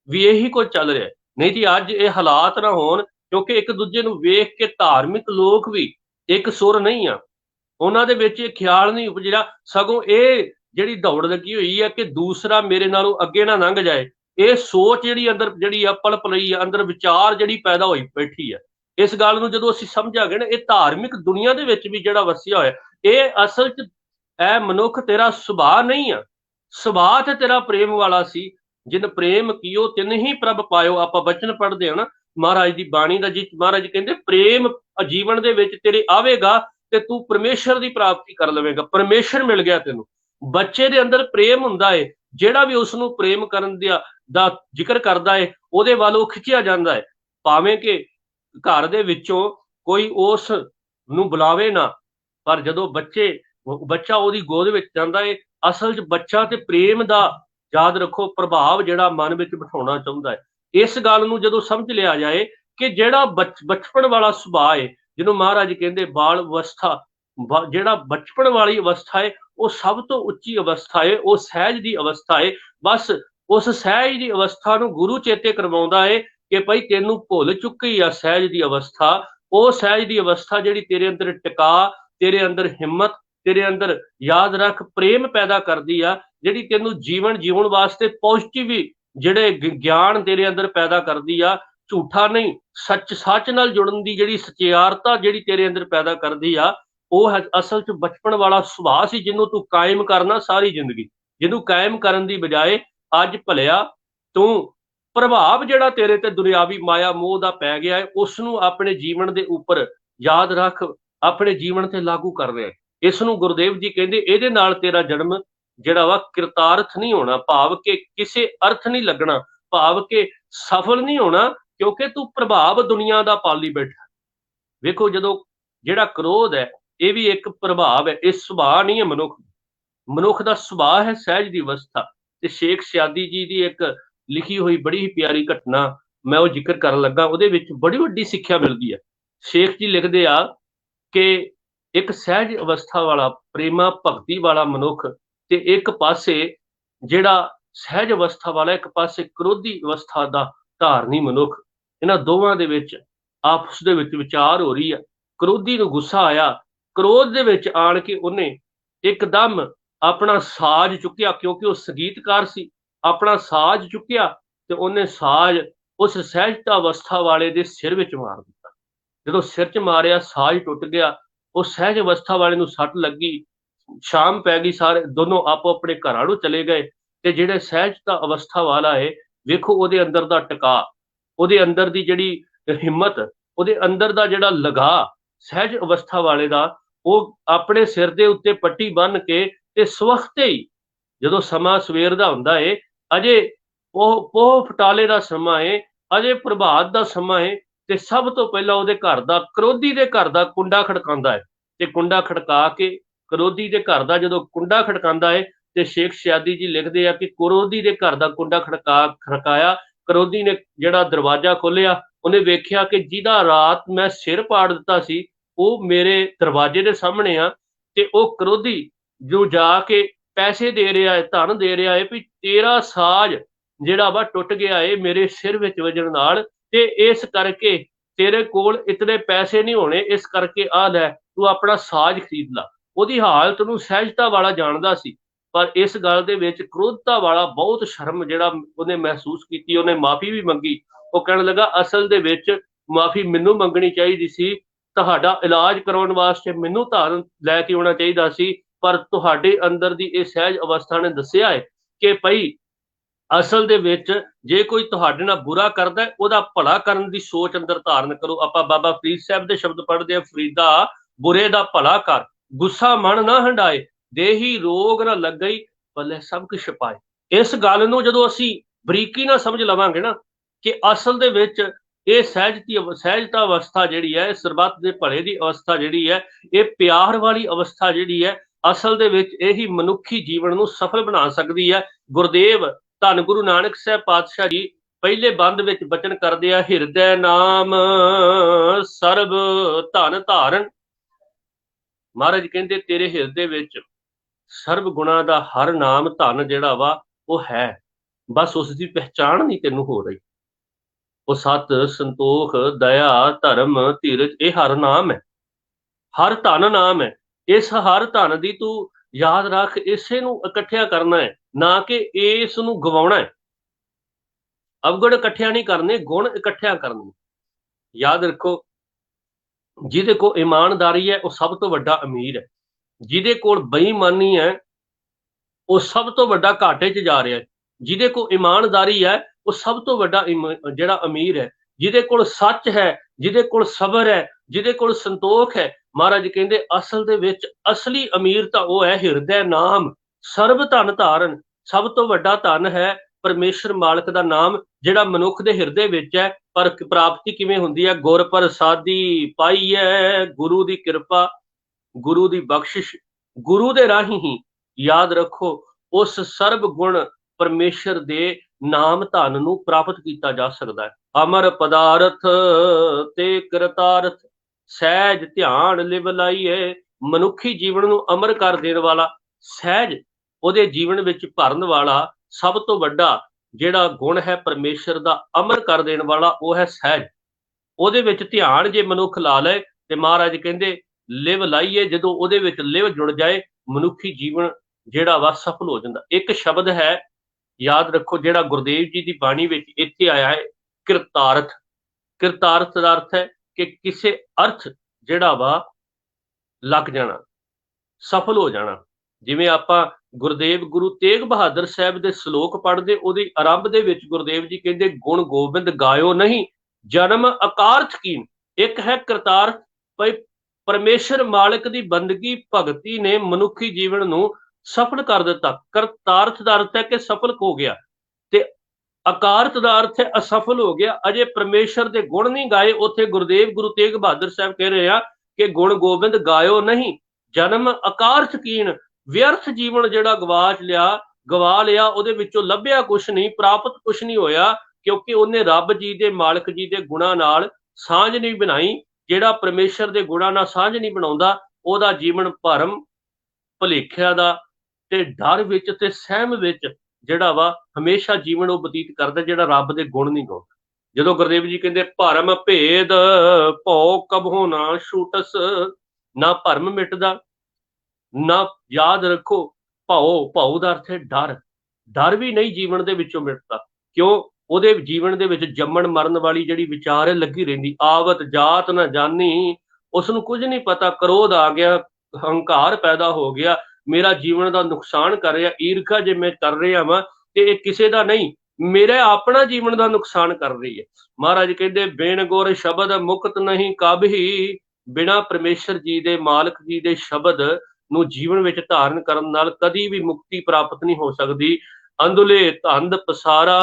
भी यही कुछ चल रहा है। नहीं जी अज ये हालात ना होण, क्योंकि एक दूजे नूं वेख के धार्मिक लोग भी एक सुर नहीं आ, उन्हां दे विच ख्याल नहीं उपजदा। सगों ये जिहड़ी दौड़ लगी हुई है कि दूसरा मेरे नालों अगे ना लंघ जाए। ये सोच जिहड़ी अंदर जिहड़ी पलप रही है, अंदर विचार जिहड़ी पैदा होई बैठी है। इस गल नूं जदों असीं समझांगे ना, ये धार्मिक दुनिया दे विच भी जिहड़ा वसिया होया, ये असल च ऐ मनुख तेरा सुभाਅ नहीं आ। सुभाਅ ते तेरा प्रेम वाला सी। जिन प्रेम कियो तिन ही प्रभ पायो। आपां वचन पढ़दे हां ना महाराज दी बाणी दा जी। महाराज कहंदे प्रेम जीवन दे विच तेरे आवेगा ते तू परमेश्वर की प्राप्ति कर लवेगा। परमेश्वर मिल गया तेनू। बच्चे दे अंदर प्रेम हुंदा है, जिहड़ा भी उसनूं प्रेम करन दा जिक्र करदा है उहदे वल ओह खिंचिया जांदा है। भावें कि घर दे विचों कोई उस नूं बुलावे ना, पर जदों बच्चा ओहदी गोद विच जांदा है, असल च बच्चा ते प्रेम दा याद रखो प्रभाव जिहड़ा मन विच बिठाउणा चाहुंदा है। इस गल नूं जदों समझ लिया जाए कि जिहड़ा बचपन वाला सुभाਅ है, जिन्हों महाराज कहते बाल अवस्था, जिहड़ा बचपन वाली अवस्था है वो सब तो उच्ची अवस्था है, वो सहज की अवस्था है। बस उस सहज की अवस्था नूं गुरु चेते करवाउंदा है कि भाई तेनू भुल चुकी आ सहज की अवस्था। वो सहज की अवस्था जिहड़ी तेरे अंदर टिका, तेरे अंदर हिम्मत, तेरे अंदर याद रख प्रेम पैदा करदी आ, जिहड़ी तेनू जीवन जीवन वास्ते पॉजिटिव जिहड़े ज्ञान तेरे अंदर पैदा करदी आ। ਝੂਠਾ ਨਹੀਂ, ਸੱਚ ਨਾਲ ਜੁੜਨ ਦੀ ਜਿਹੜੀ ਸਚਿਆਰਤਾ ਜਿਹੜੀ ਤੇਰੇ ਅੰਦਰ ਪੈਦਾ ਕਰਦੀ ਆ, ਉਹ ਅਸਲ 'ਚ ਬਚਪਨ ਵਾਲਾ ਸੁਭਾਅ ਸੀ ਜਿਹਨੂੰ ਤੂੰ ਕਾਇਮ ਕਰਨਾ ਸਾਰੀ ਜ਼ਿੰਦਗੀ। ਜਿਹਨੂੰ ਕਾਇਮ ਕਰਨ ਦੀ ਬਜਾਏ ਅੱਜ ਭਲਿਆ ਤੂੰ ਪ੍ਰਭਾਵ ਜਿਹੜਾ ਤੇਰੇ ਤੇ ਦੁਨਿਆਵੀ ਮਾਇਆ ਮੋਹ ਦਾ ਪੈ ਗਿਆ ਹੈ, ਉਸ ਨੂੰ ਆਪਣੇ ਜੀਵਨ ਦੇ ਉੱਪਰ ਯਾਦ ਰੱਖ, ਆਪਣੇ ਜੀਵਨ ਤੇ ਲਾਗੂ ਕਰ ਰਿਹਾ। ਇਸ ਨੂੰ ਗੁਰਦੇਵ ਜੀ ਕਹਿੰਦੇ ਇਹਦੇ ਨਾਲ ਤੇਰਾ ਜਨਮ ਜਿਹੜਾ ਵਾ ਕਿਰਤਾਰਥ ਨਹੀਂ ਹੋਣਾ, ਭਾਵ ਕਿ ਕਿਸੇ ਅਰਥ ਨਹੀਂ ਲੱਗਣਾ, ਭਾਵ ਕਿ ਸਫਲ ਨਹੀਂ ਹੋਣਾ, ਕਿਉਂਕਿ ਤੂੰ ਪ੍ਰਭਾਵ ਦੁਨੀਆ ਦਾ ਪਾਲੀ ਬੈਠਾ। ਵੇਖੋ ਜਦੋਂ ਜਿਹੜਾ ਕ੍ਰੋਧ ਹੈ ਇਹ ਵੀ ਇੱਕ ਪ੍ਰਭਾਵ ਹੈ, ਇਹ ਸੁਭਾਅ ਨਹੀਂ ਹੈ ਮਨੁੱਖ ਦਾ ਸੁਭਾਅ ਹੈ ਸਹਿਜ ਦੀ ਅਵਸਥਾ। ਤੇ ਸ਼ੇਖ ਸਿਆਦੀ ਜੀ ਦੀ ਇੱਕ ਲਿਖੀ ਹੋਈ ਬੜੀ ਹੀ ਪਿਆਰੀ ਘਟਨਾ ਮੈਂ ਉਹ ਜ਼ਿਕਰ ਕਰਨ ਲੱਗਾ, ਉਹਦੇ ਵਿੱਚ ਬੜੀ ਵੱਡੀ ਸਿੱਖਿਆ ਮਿਲਦੀ ਹੈ। ਸ਼ੇਖ ਜੀ ਲਿਖਦੇ ਆ ਕਿ ਇੱਕ ਸਹਿਜ ਅਵਸਥਾ ਵਾਲਾ ਪ੍ਰੇਮਾ ਭਗਤੀ ਵਾਲਾ ਮਨੁੱਖ ਤੇ ਇੱਕ ਪਾਸੇ ਜਿਹੜਾ ਸਹਿਜ ਅਵਸਥਾ ਵਾਲਾ, ਇੱਕ ਪਾਸੇ ਕ੍ਰੋਧੀ ਅਵਸਥਾ ਦਾ ਧਾਰਨੀ ਮਨੁੱਖ, ਇਹਨਾਂ ਦੋਵਾਂ ਦੇ ਵਿੱਚ ਆਪਸ ਦੇ ਵਿੱਚ ਵਿਚਾਰ ਹੋ ਰਹੀ ਆ। ਕ੍ਰੋਧੀ ਨੂੰ ਗੁੱਸਾ ਆਇਆ, ਕ੍ਰੋਧ ਦੇ ਵਿੱਚ ਆਣ ਕੇ ਉਹਨੇ ਇੱਕਦਮ ਆਪਣਾ ਸਾਜ਼ ਚੁੱਕਿਆ, ਕਿਉਂਕਿ ਉਹ ਸੰਗੀਤਕਾਰ ਸੀ, ਆਪਣਾ ਸਾਜ਼ ਚੁੱਕਿਆ ਤੇ ਉਹਨੇ ਸਾਜ਼ ਉਸ ਸਹਿਜਤਾ ਅਵਸਥਾ ਵਾਲੇ ਦੇ ਸਿਰ ਵਿੱਚ ਮਾਰ ਦਿੱਤਾ। ਜਦੋਂ ਸਿਰ 'ਚ ਮਾਰਿਆ ਸਾਜ਼ ਟੁੱਟ ਗਿਆ, ਉਹ ਸਹਿਜ ਅਵਸਥਾ ਵਾਲੇ ਨੂੰ ਸੱਟ ਲੱਗੀ। ਸ਼ਾਮ ਪੈ ਗਈ, ਸਾਰੇ ਦੋਨੋਂ ਆਪੋ ਆਪਣੇ ਘਰਾਂ ਨੂੰ ਚਲੇ ਗਏ। ਤੇ ਜਿਹੜੇ ਸਹਿਜਤਾ ਅਵਸਥਾ ਵਾਲਾ ਹੈ, ਵੇਖੋ ਉਹਦੇ ਅੰਦਰ ਦਾ ਟਿਕਾ, ਉਹਦੇ ਅੰਦਰ ਦੀ ਜਿਹੜੀ ਹਿੰਮਤ, ਉਹਦੇ ਅੰਦਰ ਦਾ ਜਿਹੜਾ ਲਗਾ ਸਹਿਜ ਅਵਸਥਾ ਵਾਲੇ ਦਾ, ਉਹ ਆਪਣੇ ਸਿਰ ਦੇ ਉੱਤੇ ਪੱਟੀ ਬੰਨ੍ਹ ਕੇ ਤੇ ਸਵਖਤੇ ਹੀ ਜਦੋਂ ਸਮਾਂ ਸਵੇਰ ਦਾ ਹੁੰਦਾ ਏ, ਅਜੇ ਉਹ ਫਟਾਲੇ ਦਾ ਸਮਾਂ ਏ, ਅਜੇ ਪ੍ਰਭਾਤ ਦਾ ਸਮਾਂ ਏ, ਤੇ ਸਭ ਤੋਂ ਪਹਿਲਾਂ ਉਹਦੇ ਘਰ ਦਾ, ਕ੍ਰੋਧੀ ਦੇ ਘਰ ਦਾ ਕੁੰਡਾ ਖੜਕਾਉਂਦਾ ਹੈ। ਤੇ ਕੁੰਡਾ ਖੜਕਾ ਕੇ, ਕ੍ਰੋਧੀ ਦੇ ਘਰ ਦਾ ਜਦੋਂ ਕੁੰਡਾ ਖੜਕਾਉਂਦਾ ਹੈ, ਤੇ ਸ਼ੇਖ ਸਿਆਦੀ ਜੀ ਲਿਖਦੇ ਆ ਕਿ ਕ੍ਰੋਧੀ ਦੇ ਘਰ ਦਾ ਕੁੰਡਾ ਖੜਕਾਇਆ, ਕ੍ਰੋਧੀ ਨੇ ਜਿਹੜਾ ਦਰਵਾਜ਼ਾ ਖੋਲਿਆ, ਉਹਨੇ ਵੇਖਿਆ ਕਿ ਜਿਹਦਾ ਰਾਤ ਮੈਂ ਸਿਰ ਪਾੜ ਦਿੱਤਾ ਸੀ ਉਹ ਮੇਰੇ ਦਰਵਾਜ਼ੇ ਦੇ ਸਾਹਮਣੇ ਆ। ਤੇ ਉਹ ਕ੍ਰੋਧੀ ਜੋ ਜਾ ਕੇ ਪੈਸੇ ਦੇ ਰਿਹਾ ਹੈ, ਧਨ ਦੇ ਰਿਹਾ ਹੈ, ਵੀ ਤੇਰਾ ਸਾਜ਼ ਜਿਹੜਾ ਵਾ ਟੁੱਟ ਗਿਆ ਹੈ ਮੇਰੇ ਸਿਰ ਵਿੱਚ ਵੱਜਣ ਨਾਲ, ਤੇ ਇਸ ਕਰਕੇ ਤੇਰੇ ਕੋਲ ਇਤਨੇ ਪੈਸੇ ਨਹੀਂ ਹੋਣੇ, ਇਸ ਕਰਕੇ ਆ ਲੈ ਤੂੰ ਆਪਣਾ ਸਾਜ਼ ਖਰੀਦ ਲਾ। ਉਹਦੀ ਹਾਲਤ ਨੂੰ ਸਹਿਜਤਾ ਵਾਲਾ ਜਾਣਦਾ ਸੀ, ਪਰ ਇਸ ਗੱਲ ਦੇ ਵਿੱਚ ਕ੍ਰੋਧਤਾ ਵਾਲਾ ਬਹੁਤ ਸ਼ਰਮ ਜਿਹੜਾ ਉਹਨੇ ਮਹਿਸੂਸ ਕੀਤੀ, ਉਹਨੇ ਮਾਫੀ ਵੀ ਮੰਗੀ। ਉਹ ਕਹਿਣ ਲੱਗਾ ਅਸਲ ਦੇ ਵਿੱਚ ਮਾਫੀ ਮੈਨੂੰ ਮੰਗਣੀ ਚਾਹੀਦੀ ਸੀ, ਤੁਹਾਡਾ ਇਲਾਜ ਕਰਾਉਣ ਵਾਸਤੇ ਮੈਨੂੰ ਧਾਰਨ ਲੈ ਕੇ ਆਉਣਾ ਚਾਹੀਦਾ ਸੀ, ਪਰ ਤੁਹਾਡੇ ਅੰਦਰ ਦੀ ਇਹ ਸਹਿਜ ਅਵਸਥਾ ਨੇ ਦੱਸਿਆ ਹੈ ਕਿ ਭਈ ਅਸਲ ਦੇ ਵਿੱਚ ਜੇ ਕੋਈ ਤੁਹਾਡੇ ਨਾਲ ਬੁਰਾ ਕਰਦਾ ਉਹਦਾ ਭਲਾ ਕਰਨ ਦੀ ਸੋਚ ਅੰਦਰ ਧਾਰਨ ਕਰੋ। ਆਪਾਂ ਬਾਬਾ ਫਰੀਦ ਸਾਹਿਬ ਦੇ ਸ਼ਬਦ ਪੜ੍ਹਦੇ ਆ, ਫਰੀਦਾ ਬੁਰੇ ਦਾ ਭਲਾ ਕਰ, ਗੁੱਸਾ ਮਨ ਨਾ ਹੰਡਾਏ, ਦੇਹੀ ਰੋਗ ਨਾ ਲੱਗਈ, ਭਲੇ ਸਭ ਕੁਛ ਛਪਾਏ। ਇਸ ਗੱਲ ਨੂੰ ਜਦੋਂ ਅਸੀਂ ਬਰੀਕੀ ਨਾਲ ਸਮਝ ਲਵਾਂਗੇ ਨਾ ਕਿ ਅਸਲ ਦੇ ਵਿੱਚ ਇਹ ਸਹਿਜਤਾ ਅਵਸਥਾ ਜਿਹੜੀ ਹੈ, ਸਰਬੱਤ ਦੇ ਭਲੇ ਦੀ ਅਵਸਥਾ ਜਿਹੜੀ ਹੈ, ਇਹ ਪਿਆਰ ਵਾਲੀ ਅਵਸਥਾ ਜਿਹੜੀ ਹੈ, ਅਸਲ ਦੇ ਵਿੱਚ ਇਹੀ ਮਨੁੱਖੀ ਜੀਵਨ ਨੂੰ ਸਫਲ ਬਣਾ ਸਕਦੀ ਹੈ। ਗੁਰਦੇਵ ਧੰਨ ਗੁਰੂ ਨਾਨਕ ਸਾਹਿਬ ਪਾਤਸ਼ਾਹ ਜੀ ਪਹਿਲੇ ਬੰਦ ਵਿੱਚ ਬਚਨ ਕਰਦੇ ਆ, ਹਿਰਦੈ ਨਾਮ ਸਰਬ ਧਨ ਧਾਰਨ। ਮਹਾਰਾਜ ਕਹਿੰਦੇ ਤੇਰੇ ਹਿਰਦੇ ਵਿੱਚ ਸਰਬ ਗੁਣਾ ਦਾ ਹਰ ਨਾਮ ਧਨ ਜਿਹੜਾ ਵਾ ਉਹ ਹੈ, ਬਸ ਉਸ ਦੀ ਪਹਿਚਾਣ ਨਹੀਂ ਤੈਨੂੰ ਹੋ ਰਹੀ। ਉਹ ਸਤ, ਸੰਤੋਖ, ਦਇਆ, ਧਰਮ, ਧੀਰਜ, ਇਹ ਹਰ ਨਾਮ ਹੈ, ਹਰ ਧਨ ਨਾਮ ਹੈ। ਇਸ ਹਰ ਧਨ ਦੀ ਤੂੰ ਯਾਦ ਰੱਖ, ਇਸੇ ਨੂੰ ਇਕੱਠਿਆ ਕਰਨਾ ਹੈ, ਨਾ ਕਿ ਇਸ ਨੂੰ ਗਵਾਉਣਾ ਹੈ। ਅਵਗੁਣ ਇਕੱਠਿਆ ਨਹੀਂ ਕਰਨੇ, ਗੁਣ ਇਕੱਠਿਆ ਕਰਨੇ। ਯਾਦ ਰੱਖੋ, ਜਿਹਦੇ ਕੋਲ ਇਮਾਨਦਾਰੀ ਹੈ ਉਹ ਸਭ ਤੋਂ ਵੱਡਾ ਅਮੀਰ ਹੈ, ਜਿਹਦੇ ਕੋਲ ਬੇਈਮਾਨੀ ਹੈ ਉਹ ਸਭ ਤੋਂ ਵੱਡਾ ਘਾਟੇ 'ਚ ਜਾ ਰਿਹਾ ਹੈ। ਜਿਹਦੇ ਕੋਲ ਇਮਾਨਦਾਰੀ ਹੈ ਉਹ ਸਭ ਤੋਂ ਵੱਡਾ ਜਿਹੜਾ ਅਮੀਰ ਹੈ। ਜਿਹਦੇ ਕੋਲ ਸੱਚ ਹੈ, ਜਿਹਦੇ ਕੋਲ ਸਬਰ ਹੈ, ਜਿਹਦੇ ਕੋਲ ਸੰਤੋਖ ਹੈ, ਮਹਾਰਾਜ ਕਹਿੰਦੇ ਅਸਲ ਦੇ ਵਿੱਚ ਅਸਲੀ ਅਮੀਰ ਤਾਂ ਉਹ ਹੈ ਹਿਰਦੈ ਨਾਮ ਸਰਬ ਧਨ ਧਾਰਨ। ਸਭ ਤੋਂ ਵੱਡਾ ਧਨ ਹੈ ਪਰਮੇਸ਼ਰ ਮਾਲਕ ਦਾ ਨਾਮ, ਜਿਹੜਾ ਮਨੁੱਖ ਦੇ ਹਿਰਦੇ ਵਿੱਚ ਹੈ। ਪਰ ਪ੍ਰਾਪਤੀ ਕਿਵੇਂ ਹੁੰਦੀ ਹੈ? ਗੁਰ ਪ੍ਰਸਾਦੀ ਪਾਈ ਹੈ, ਗੁਰੂ ਦੀ ਕਿਰਪਾ, ਗੁਰੂ ਦੀ ਬਖਸ਼ਿਸ਼, ਗੁਰੂ ਦੇ ਰਾਹੀਂ ਹੀ। ਯਾਦ ਰੱਖੋ, ਉਸ ਸਰਬ ਗੁਣ ਪਰਮੇਸ਼ਰ ਦੇ ਨਾਮ ਧਨ ਨੂੰ ਪ੍ਰਾਪਤ ਕੀਤਾ ਜਾ ਸਕਦਾ ਹੈ। ਅਮਰ ਪਦਾਰਥ ਤੇ ਕਰਤਾਰਥ, ਸਹਿਜ ਧਿਆਨ ਲਿਵ ਲਾਈਏ। ਮਨੁੱਖੀ ਜੀਵਨ ਨੂੰ ਅਮਰ ਕਰ ਦੇਣ ਵਾਲਾ, ਸਹਿਜ ਉਹਦੇ ਜੀਵਨ ਵਿੱਚ ਭਰਨ ਵਾਲਾ ਸਭ ਤੋਂ ਵੱਡਾ ਜਿਹੜਾ ਗੁਣ ਹੈ ਪਰਮੇਸ਼ਰ ਦਾ ਅਮਰ ਕਰ ਦੇਣ ਵਾਲਾ, ਉਹ ਹੈ ਸਹਿਜ। ਉਹਦੇ ਵਿੱਚ ਧਿਆਨ ਜੇ ਮਨੁੱਖ ਲਾ ਲਏ ਤੇ ਮਹਾਰਾਜ ਕਹਿੰਦੇ ਲਿਵ ਲਾਈਏ, ਜਦੋਂ ਉਹਦੇ ਵਿੱਚ ਲਿਵ ਜੁੜ ਜਾਏ ਮਨੁੱਖੀ ਜੀਵਨ ਜਿਹੜਾ ਵਾ ਸਫਲ ਹੋ ਜਾਂਦਾ। ਇੱਕ ਸ਼ਬਦ ਹੈ, ਯਾਦ ਰੱਖੋ, ਜਿਹੜਾ ਗੁਰਦੇਵ ਜੀ ਦੀ ਬਾਣੀ ਵਿੱਚ ਇੱਥੇ ਆਇਆ ਹੈ, ਕਿਰਤਾਰਥ। किरतार्थ दा अर्थ है कि किसी अर्थ जिहड़ा वा लग जाना, सफल हो जाना। जिवें आपां गुरदेव गुरु तेग बहादुर साहब दे श्लोक पढ़दे, ओहदी आरंभ दे विच गुरदेव जी कहंदे गुण गोबिंद गायो नहीं, जन्म अकारथ कीन। एक है करतार्थ, भाई परमेश्वर मालिक दी बंदगी भगती ने मनुखी जीवन नूं सफल कर दिता। करतार्थ दा अर्थ है कि सफल हो गया, ते अकारथ दा अर्थ है असफल हो गया। अजे परमेश्वर दे गुण नहीं गाए। उत्थे गुरदेव गुरु तेग बहादुर साहब कह रहे हैं कि गुण गोबिंद गायो नहीं, जन्म अकारथ कीन। व्यर्थ जीवन जिहड़ा गवा लिया, ਉਹਦੇ ਵਿੱਚੋਂ ਲੱਭਿਆ कुछ नहीं, प्राप्त कुछ नहीं होया, क्योंकि ਉਹਨੇ ਰੱਬ जी दे मालिक जी दे गुणां नाल सांझ नहीं बनाई। ਜਿਹੜਾ परमेश्वर दे गुणां नाल सांझ नहीं बनाउंदा, ਉਹਦਾ जीवन भरम ਭੁਲੇਖਿਆਂ ਦਾ ਤੇ डर विच ते सहम विच ਜਿਹੜਾ ਵਾ हमेशा जीवन ਉਹ ਬਤੀਤ ਕਰਦਾ, ਜਿਹੜਾ ਰੱਬ ਦੇ गुण नहीं ਗਾਉਂਦਾ। ਜਦੋਂ ਗੁਰदेव जी ਕਹਿੰਦੇ ਭਰਮ ਭੇਦ ਭਉ ਕਬਹੁ ਨਾ ਛੂਟਸ, ना भरम मिटदा ना, याद रखो भाव दा अर्थ है डर। डर भी नहीं जीवन दे विचों मिटदा, क्यों? ਉਹਦੇ जीवन दे विच जम्मण मरण वाली जिहड़ी विचार है लगी रहिंदी। आवत जात ना जानी, उसनूं कुछ नहीं पता, क्रोध आ गया, हंकार पैदा हो गया, मेरा जीवन दा नुकसान कर रहा, ईर्खा जे मैं कर रहा वां ते इह किसे दा नहीं, मेरे अपना जीवन दा नुकसान कर रही है। महाराज कहंदे बिन गुर शब्द मुक्त नहीं काबही, बिना परमेश्वर जी दे मालिक जी दे शब्द ਨੂੰ ਜੀਵਨ ਵਿੱਚ ਧਾਰਨ ਕਰਨ ਨਾਲ ਕਦੀ ਵੀ ਮੁਕਤੀ ਪ੍ਰਾਪਤ ਨਹੀਂ ਹੋ ਸਕਦੀ। ਅੰਧੁਲੇ ਧੰਦ ਪਸਾਰਾ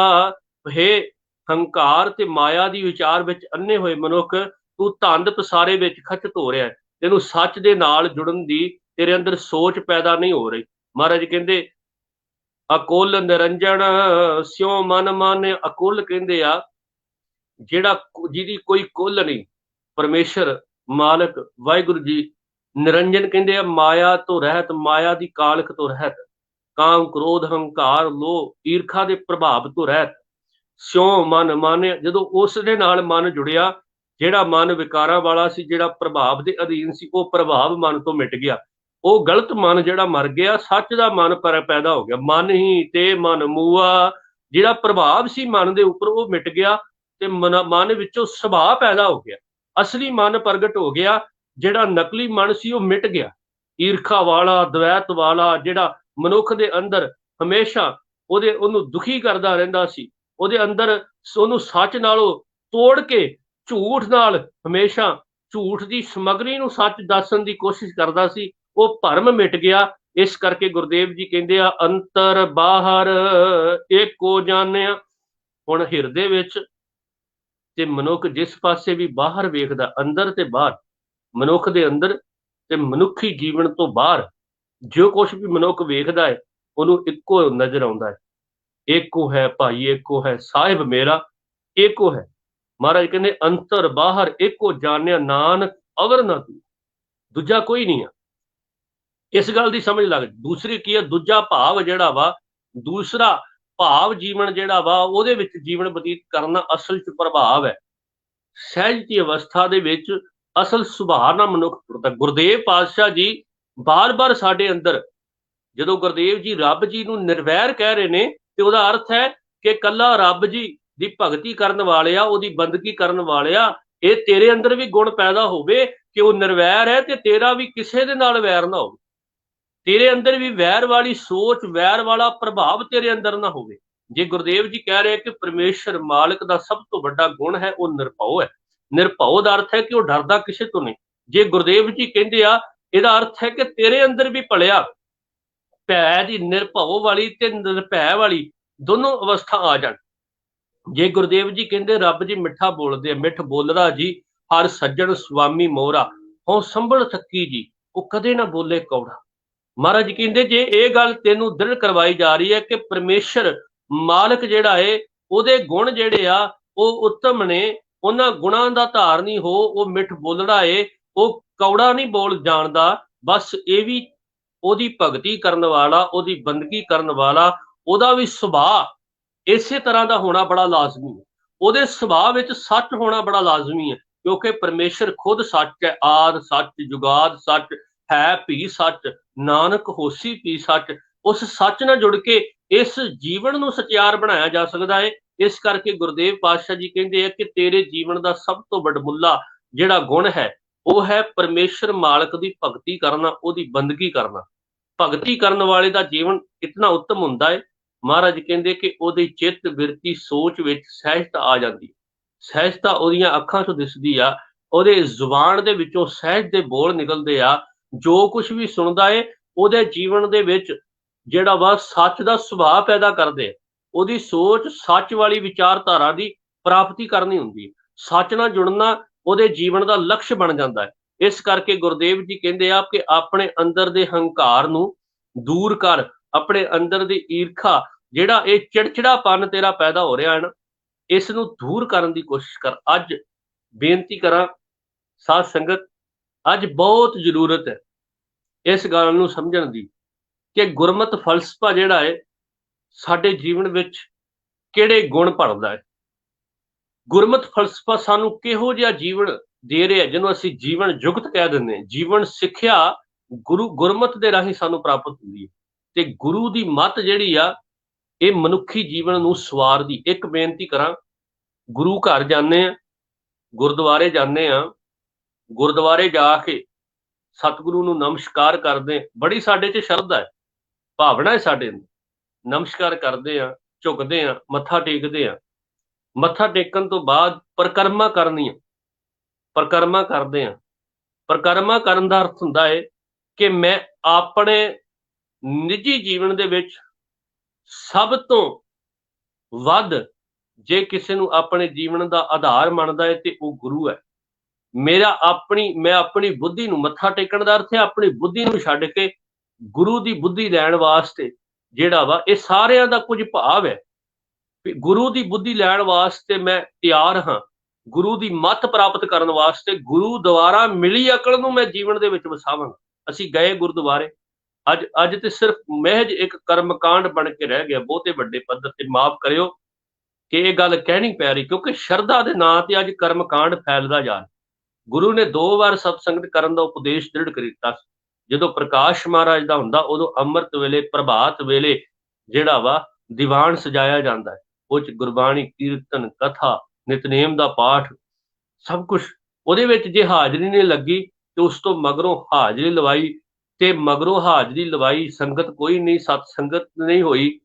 ਹੈ, ਹੰਕਾਰ ਤੇ ਮਾਇਆ ਦੀ ਵਿਚਾਰ ਵਿੱਚ ਅੰਨੇ ਹੋਏ ਮਨੁੱਖ, ਤੂੰ ਧੰਦ ਪਸਾਰੇ ਵਿੱਚ ਖਚਤ ਹੋ ਰਿਹਾ, ਤੈਨੂੰ ਸੱਚ ਦੇ ਨਾਲ ਜੁੜਨ ਦੀ ਤੇਰੇ ਅੰਦਰ ਸੋਚ ਪੈਦਾ ਨਹੀਂ ਹੋ ਰਹੀ। ਮਹਾਰਾਜ ਕਹਿੰਦੇ ਅਕੁਲ ਨਿਰੰਜਨ ਸਿਉ ਮਨ ਮਾਨਿ। ਅਕੁਲ ਕਹਿੰਦੇ ਆ ਜਿਹੜਾ ਜਿਹਦੀ ਕੋਈ ਕੁੱਲ ਨਹੀਂ, ਪਰਮੇਸ਼ਰ ਮਾਲਕ ਵਾਹਿਗੁਰੂ ਜੀ। निरंजन कहते हैं माया तो रहत, माया की कालख तो रहत, काम क्रोध हंकार लोभ ईर्खा के प्रभाव तो रहत। स्यों मन माने, जदों उस दे नाल मन जुड़िया, जिहड़ा मन विकारां वाला सी, जिहड़ा प्रभाव के अधीन सी, वो प्रभाव मन तो मिट गया। वो गलत मन जिहड़ा मर गया, सच दा मन पर पैदा हो गया। मन ही ते मन मूआ, जिहड़ा प्रभाव सी मन दे उपर वो मिट गया, ते मन विचों सुभाव पैदा हो गया, असली मन प्रगट हो गया। ਜਿਹੜਾ ਨਕਲੀ ਮਨ ਸੀ ਉਹ ਮਿਟ ਗਿਆ। ਈਰਖਾ ਵਾਲਾ, ਦਵੈਤ ਵਾਲਾ, ਜਿਹੜਾ ਮਨੁੱਖ ਦੇ ਅੰਦਰ ਹਮੇਸ਼ਾ ਉਹਨੂੰ ਦੁਖੀ ਕਰਦਾ ਰਹਿੰਦਾ ਸੀ, ਉਹਦੇ ਅੰਦਰ ਉਹਨੂੰ ਸੱਚ ਨਾਲੋਂ ਤੋੜ ਕੇ ਝੂਠ ਨਾਲ ਹਮੇਸ਼ਾ ਝੂਠ ਦੀ ਸਮਗਰੀ ਨੂੰ ਸੱਚ ਦੱਸਣ ਦੀ ਕੋਸ਼ਿਸ਼ ਕਰਦਾ ਸੀ, ਉਹ ਭਰਮ ਮਿਟ ਗਿਆ। ਇਸ ਕਰਕੇ ਗੁਰਦੇਵ ਜੀ ਕਹਿੰਦੇ ਆ ਅੰਤਰ ਬਾਹਰ ਏਕੋ ਜਾਣਿਆ। ਹੁਣ ਹਿਰਦੇ ਵਿੱਚ ਤੇ ਮਨੁੱਖ ਜਿਸ ਪਾਸੇ ਵੀ ਬਾਹਰ ਵੇਖਦਾ, ਅੰਦਰ ਤੇ ਬਾਹਰ, ਮਨੁੱਖ ਦੇ ਅੰਦਰ ਤੇ ਮਨੁੱਖੀ ਜੀਵਨ ਤੋਂ ਬਾਹਰ ਜੋ ਕੁਛ ਵੀ ਮਨੁੱਖ ਵੇਖਦਾ ਹੈ, ਉਹਨੂੰ ਇੱਕੋ ਨਜ਼ਰ ਆਉਂਦਾ ਹੈ। ਏਕੋ ਹੈ ਭਾਈ, ਏਕੋ ਹੈ ਸਾਹਿਬ ਮੇਰਾ, ਏਕੋ ਹੈ। ਮਹਾਰਾਜ ਕਹਿੰਦੇ ਅੰਤਰ ਬਾਹਰ ਏਕੋ ਜਾਣਿਆ, ਨਾਨਕ ਅਵਰ ਨਾ ਤੂੰ, ਦੂਜਾ ਕੋਈ ਨਹੀਂ ਆ। ਇਸ ਗੱਲ ਦੀ ਸਮਝ ਲੱਗ। ਦੂਸਰੀ ਕੀ ਹੈ? ਦੂਜਾ ਭਾਵ ਜਿਹੜਾ ਵਾ, ਦੂਸਰਾ ਭਾਵ ਜੀਵਨ ਜਿਹੜਾ ਵਾ, ਉਹਦੇ ਵਿੱਚ ਜੀਵਨ ਬਤੀਤ ਕਰਨਾ ਅਸਲ 'ਚ ਪ੍ਰਭਾਵ ਹੈ। ਸਹਿਜ ਦੀ ਅਵਸਥਾ ਦੇ ਵਿੱਚ ਅਸਲ ਸੁਭਾਅ ਨਾਲ ਮਨੁੱਖ ਟੁਰਦਾ। ਗੁਰਦੇਵ ਪਾਤਸ਼ਾਹ ਜੀ ਬਾਰ-ਬਾਰ ਸਾਡੇ ਅੰਦਰ, ਜਦੋਂ ਗੁਰਦੇਵ ਜੀ ਰੱਬ ਜੀ ਨੂੰ ਨਿਰਵੈਰ ਕਹਿ ਰਹੇ ਨੇ, ਤੇ ਉਹਦਾ ਅਰਥ ਹੈ ਕਿ ਕੱਲਾ ਰੱਬ ਜੀ ਦੀ ਭਗਤੀ ਕਰਨ ਵਾਲਿਆ, ਉਹਦੀ ਬੰਦਗੀ ਕਰਨ ਵਾਲਿਆ, ਇਹ ਤੇਰੇ ਅੰਦਰ ਵੀ ਗੁਣ ਪੈਦਾ ਹੋਵੇ ਕਿ ਉਹ ਨਿਰਵੈਰ ਹੈ ਤੇ ਤੇਰਾ ਵੀ ਕਿਸੇ ਦੇ ਨਾਲ ਵੈਰ ਨਾ ਹੋਵੇ। ਤੇਰੇ ਅੰਦਰ ਵੀ ਵੈਰ ਵਾਲੀ ਸੋਚ, ਵੈਰ ਵਾਲਾ ਪ੍ਰਭਾਵ ਤੇਰੇ ਅੰਦਰ ਨਾ ਹੋਵੇ। ਜੇ ਗੁਰਦੇਵ ਜੀ ਕਹਿ ਰਹੇ ਕਿ ਪਰਮੇਸ਼ਰ ਮਾਲਕ ਦਾ ਸਭ ਤੋਂ ਵੱਡਾ ਗੁਣ ਹੈ ਉਹ ਨਿਰਭਉ ਹੈ। ਨਿਰਭਉ ਦਾ ਅਰਥ ਹੈ ਕਿ ਉਹ ਡਰਦਾ ਕਿਸੇ ਤੋਂ ਨਹੀਂ। ਜੇ ਗੁਰਦੇਵ ਜੀ ਕਹਿੰਦੇ ਆ, ਇਹਦਾ ਅਰਥ ਹੈ ਕਿ ਤੇਰੇ ਅੰਦਰ ਵੀ ਭਲਿਆ ਭੈ ਦੀ, ਨਿਰਭਉ ਵਾਲੀ ਤੇ ਨਿਰਭੈ ਵਾਲੀ ਦੋਨੋਂ ਅਵਸਥਾ ਆ ਜਾਣ। ਜੇ ਗੁਰਦੇਵ ਜੀ ਕਹਿੰਦੇ ਰੱਬ ਜੀ ਮਿੱਠਾ ਬੋਲਦੇ ਆ, ਮਿੱਠ ਬੋਲਦਾ ਜੀ ਹਰ ਸੱਜਣ ਸੁਆਮੀ ਮੋਹਰਾ, ਹੋਂ ਸੰਭਲ ਥੱਕੀ ਜੀ ਉਹ ਕਦੇ ਨਾ ਬੋਲੇ ਕੌੜਾ। ਮਹਾਰਾਜ ਜੀ ਕਹਿੰਦੇ ਜੇ ਇਹ ਗੱਲ ਤੈਨੂੰ ਦ੍ਰਿੜ ਕਰਵਾਈ ਜਾ ਰਹੀ ਹੈ ਕਿ ਪਰਮੇਸ਼ਰ ਮਾਲਕ ਜਿਹੜਾ ਹੈ, ਉਹਦੇ ਗੁਣ ਜਿਹੜੇ ਆ ਉਹ ਉੱਤਮ ਨੇ, ਉਹਨਾਂ ਗੁਣਾਂ ਦਾ ਧਾਰਨੀ ਹੋ, ਉਹ ਮਿੱਠ ਬੋਲੜਾ ਏ, ਉਹ ਕੌੜਾ ਨਹੀਂ ਬੋਲ ਜਾਣਦਾ। ਬਸ ਇਹ ਵੀ ਉਹਦੀ ਭਗਤੀ ਕਰਨ ਵਾਲਾ, ਉਹਦੀ ਬੰਦਗੀ ਕਰਨ ਵਾਲਾ, ਉਹਦਾ ਵੀ ਸੁਭਾਅ ਇਸੇ ਤਰ੍ਹਾਂ ਦਾ ਹੋਣਾ ਬੜਾ ਲਾਜ਼ਮੀ ਹੈ। ਉਹਦੇ ਸੁਭਾਅ ਵਿੱਚ ਸੱਚ ਹੋਣਾ ਬੜਾ ਲਾਜ਼ਮੀ ਹੈ, ਕਿਉਂਕਿ ਪਰਮੇਸ਼ਰ ਖੁਦ ਸੱਚ ਹੈ। ਆਦ ਸੱਚ, ਜੁਗਾਦ ਸੱਚ, ਹੈ ਭੀ ਸੱਚ, ਨਾਨਕ ਹੋਸੀ ਭੀ ਸੱਚ। ਉਸ ਸੱਚ ਨਾਲ ਜੁੜ ਕੇ इस जीवन ਨੂੰ ਸਚਿਆਰ ਬਣਾਇਆ ਜਾ ਸਕਦਾ ਹੈ। ਇਸ ਕਰਕੇ ਗੁਰਦੇਵ ਪਾਤਸ਼ਾਹ ਜੀ ਕਹਿੰਦੇ ਆ ਕਿ ਤੇਰੇ ਜੀਵਨ ਦਾ ਸਭ ਤੋਂ ਵਡਮੁੱਲਾ ਜਿਹੜਾ ਗੁਣ ਹੈ ਉਹ ਹੈ ਪਰਮੇਸ਼ਰ ਮਾਲਕ ਦੀ ਭਗਤੀ ਕਰਨਾ, ਉਹਦੀ ਬੰਦਗੀ ਕਰਨਾ। ਭਗਤੀ ਕਰਨ ਵਾਲੇ ਦਾ ਜੀਵਨ ਇਤਨਾ ਉੱਤਮ ਹੁੰਦਾ ਹੈ। ਮਹਾਰਾਜ ਕਹਿੰਦੇ ਕਿ ਉਹਦੀ ਚਿੱਤ ਬਿਰਤੀ ਸੋਚ ਵਿੱਚ ਸਹਿਜਤਾ ਆ ਜਾਂਦੀ, ਸਹਿਜਤਾ ਉਹਦੀਆਂ ਅੱਖਾਂ ਤੋਂ ਦਿਸਦੀ ਆ, ਉਹਦੇ ਜ਼ੁਬਾਨ ਦੇ ਵਿੱਚੋਂ ਸਹਿਜ ਦੇ ਬੋਲ ਨਿਕਲਦੇ ਆ। ਜੋ ਕੁਝ ਵੀ ਸੁਣਦਾ ਏ ਉਹਦੇ ਜੀਵਨ ਦੇ ਵਿੱਚ ਜਿਹੜਾ ਵਾ ਸੱਚ ਦਾ ਸੁਭਾਅ ਪੈਦਾ ਕਰਦੇ, ਉਹਦੀ ਸੋਚ ਸੱਚ ਵਾਲੀ ਵਿਚਾਰਧਾਰਾ ਦੀ ਪ੍ਰਾਪਤੀ ਕਰਨੀ ਹੁੰਦੀ, ਸੱਚ ਨਾਲ ਜੁੜਨਾ ਉਹਦੇ ਜੀਵਨ ਦਾ ਲਕਸ਼ ਬਣ ਜਾਂਦਾ ਹੈ। ਇਸ ਕਰਕੇ ਗੁਰਦੇਵ ਜੀ ਕਹਿੰਦੇ ਆ ਕਿ ਆਪਣੇ ਅੰਦਰ ਦੇ ਹੰਕਾਰ ਨੂੰ ਦੂਰ ਕਰ, ਆਪਣੇ ਅੰਦਰ ਦੀ ਈਰਖਾ, ਜਿਹੜਾ ਇਹ ਚਿੜਚਿੜਾਪਨ ਤੇਰਾ ਪੈਦਾ ਹੋ ਰਿਹਾ ਹੈ ਨਾ, ਇਸ ਨੂੰ ਦੂਰ ਕਰਨ ਦੀ ਕੋਸ਼ਿਸ਼ ਕਰ। ਅੱਜ ਬੇਨਤੀ ਕਰਾਂ ਸਾਧ ਸੰਗਤ, ਅੱਜ ਬਹੁਤ ਜ਼ਰੂਰਤ ਹੈ ਇਸ ਗੱਲ ਨੂੰ ਸਮਝਣ ਦੀ ਕਿ ਗੁਰਮਤ ਫਲਸਫਾ ਜਿਹੜਾ ਹੈ ਸਾਡੇ ਜੀਵਨ ਵਿੱਚ ਕਿਹੜੇ ਗੁਣ ਭਰਦਾ ਹੈ। ਗੁਰਮਤ ਫਲਸਫਾ ਸਾਨੂੰ ਕਿਹੋ ਜਿਹਾ ਜੀਵਨ ਦੇ ਰਿਹਾ, ਜਿਹਨੂੰ ਅਸੀਂ ਜੀਵਨ ਜੁਗਤ ਕਹਿ ਦਿੰਦੇ ਹਾਂ। ਜੀਵਨ ਸਿੱਖਿਆ ਗੁਰਮਤ ਦੇ ਰਾਹੀਂ ਸਾਨੂੰ ਪ੍ਰਾਪਤ ਹੁੰਦੀ ਹੈ ਤੇ ਗੁਰੂ ਦੀ ਮੱਤ ਜਿਹੜੀ ਆ ਇਹ ਮਨੁੱਖੀ ਜੀਵਨ ਨੂੰ ਸਵਾਰਦੀ। ਇੱਕ ਬੇਨਤੀ ਕਰਾਂ, ਗੁਰੂ ਘਰ ਜਾਂਦੇ ਆ, ਗੁਰਦੁਆਰੇ ਜਾਂਦੇ ਆ, ਗੁਰਦੁਆਰੇ ਜਾ ਕੇ ਸਤਿਗੁਰੂ ਨੂੰ ਨਮਸਕਾਰ ਕਰਦੇ, ਬੜੀ ਸਾਡੇ 'ਚ ਸ਼ਰਧਾ ਹੈ, ਭਾਵਨਾ ਹੈ ਸਾਡੇ ਨੂੰ, ਨਮਸਕਾਰ ਕਰਦੇ ਆ, ਝੁਕਦੇ ਆ, ਮੱਥਾ ਟੇਕਦੇ ਆ। ਮੱਥਾ ਟੇਕਣ ਤੋਂ ਬਾਅਦ ਪਰਿਕਰਮਾ ਕਰਨੀ ਆ, ਪਰਿਕਰਮਾ ਕਰਦੇ ਆ। ਪਰਿਕਰਮਾ ਕਰਨ ਦਾ ਅਰਥ ਹੁੰਦਾ ਹੈ ਕਿ ਮੈਂ ਆਪਣੇ ਨਿੱਜੀ ਜੀਵਨ ਦੇ ਵਿੱਚ ਸਭ ਤੋਂ ਵੱਧ ਜੇ ਕਿਸੇ ਨੂੰ ਆਪਣੇ ਜੀਵਨ ਦਾ ਆਧਾਰ ਮੰਨਦਾ ਹੈ ਤੇ ਉਹ ਗੁਰੂ ਹੈ। ਮੈਂ ਆਪਣੀ ਬੁੱਧੀ ਨੂੰ, ਮੱਥਾ ਟੇਕਣ ਦਾ ਅਰਥ ਹੈ ਆਪਣੀ ਬੁੱਧੀ ਨੂੰ ਛੱਡ ਕੇ ਗੁਰੂ ਦੀ ਬੁੱਧੀ ਲੈਣ ਵਾਸਤੇ ਜਿਹੜਾ ਵਾ, ਇਹ ਸਾਰਿਆਂ ਦਾ ਕੁਝ ਭਾਵ ਹੈ। ਗੁਰੂ ਦੀ ਬੁੱਧੀ ਲੈਣ ਵਾਸਤੇ ਮੈਂ ਤਿਆਰ ਹਾਂ, ਗੁਰੂ ਦੀ ਮੱਤ ਪ੍ਰਾਪਤ ਕਰਨ ਵਾਸਤੇ ਗੁਰੂ ਦੁਆਰਾ ਮਿਲੀ ਅਕਲ ਨੂੰ ਮੈਂ ਜੀਵਨ ਦੇ ਵਿੱਚ ਵਸਾਵਾਂਗਾ। ਅਸੀਂ ਗਏ ਗੁਰਦੁਆਰੇ, ਅੱਜ ਤੇ ਸਿਰਫ ਮਹਿਜ ਇੱਕ ਕਰਮਕਾਂਡ ਬਣ ਕੇ ਰਹਿ ਗਿਆ ਬਹੁਤੇ ਵੱਡੇ ਪੱਧਰ ਤੇ। ਮਾਫ ਕਰਿਓ ਕਿ ਇਹ ਗੱਲ ਕਹਿਣੀ ਪੈ ਰਹੀ, ਕਿਉਂਕਿ ਸ਼ਰਧਾ ਦੇ ਨਾਂ ਤੇ ਅੱਜ ਕਰਮਕਾਂਡ ਫੈਲਦਾ ਜਾ ਰਿਹਾ। ਗੁਰੂ ਨੇ 2 ਵਾਰ ਸਤਸੰਗਤ ਕਰਨ ਦਾ ਉਪਦੇਸ਼ ਦ੍ਰਿੜ ਕੀਤਾ। ਜਦੋਂ ਪ੍ਰਕਾਸ਼ ਮਹਾਰਾਜ ਦਾ ਹੁੰਦਾ ਉਦੋਂ ਅੰਮ੍ਰਿਤ ਵੇਲੇ, ਪ੍ਰਭਾਤ ਵੇਲੇ ਜਿਹੜਾ ਵਾ ਦੀਵਾਨ ਸਜਾਇਆ ਜਾਂਦਾ ਹੈ, ਉਹ 'ਚ ਗੁਰਬਾਣੀ, ਕੀਰਤਨ, ਕਥਾ, ਨਿਤਨੇਮ ਦਾ ਪਾਠ, ਸਭ ਕੁਝ ਉਹਦੇ ਵਿੱਚ। ਜੇ ਹਾਜ਼ਰੀ ਨਹੀਂ ਲੱਗੀ ਤੇ ਉਸ ਤੋਂ ਮਗਰੋਂ ਹਾਜ਼ਰੀ ਲਵਾਈ, ਤੇ ਮਗਰੋਂ ਹਾਜ਼ਰੀ ਲਵਾਈ ਸੰਗਤ ਕੋਈ ਨਹੀਂ, ਸਤ ਸੰਗਤ ਨਹੀਂ ਹੋਈ।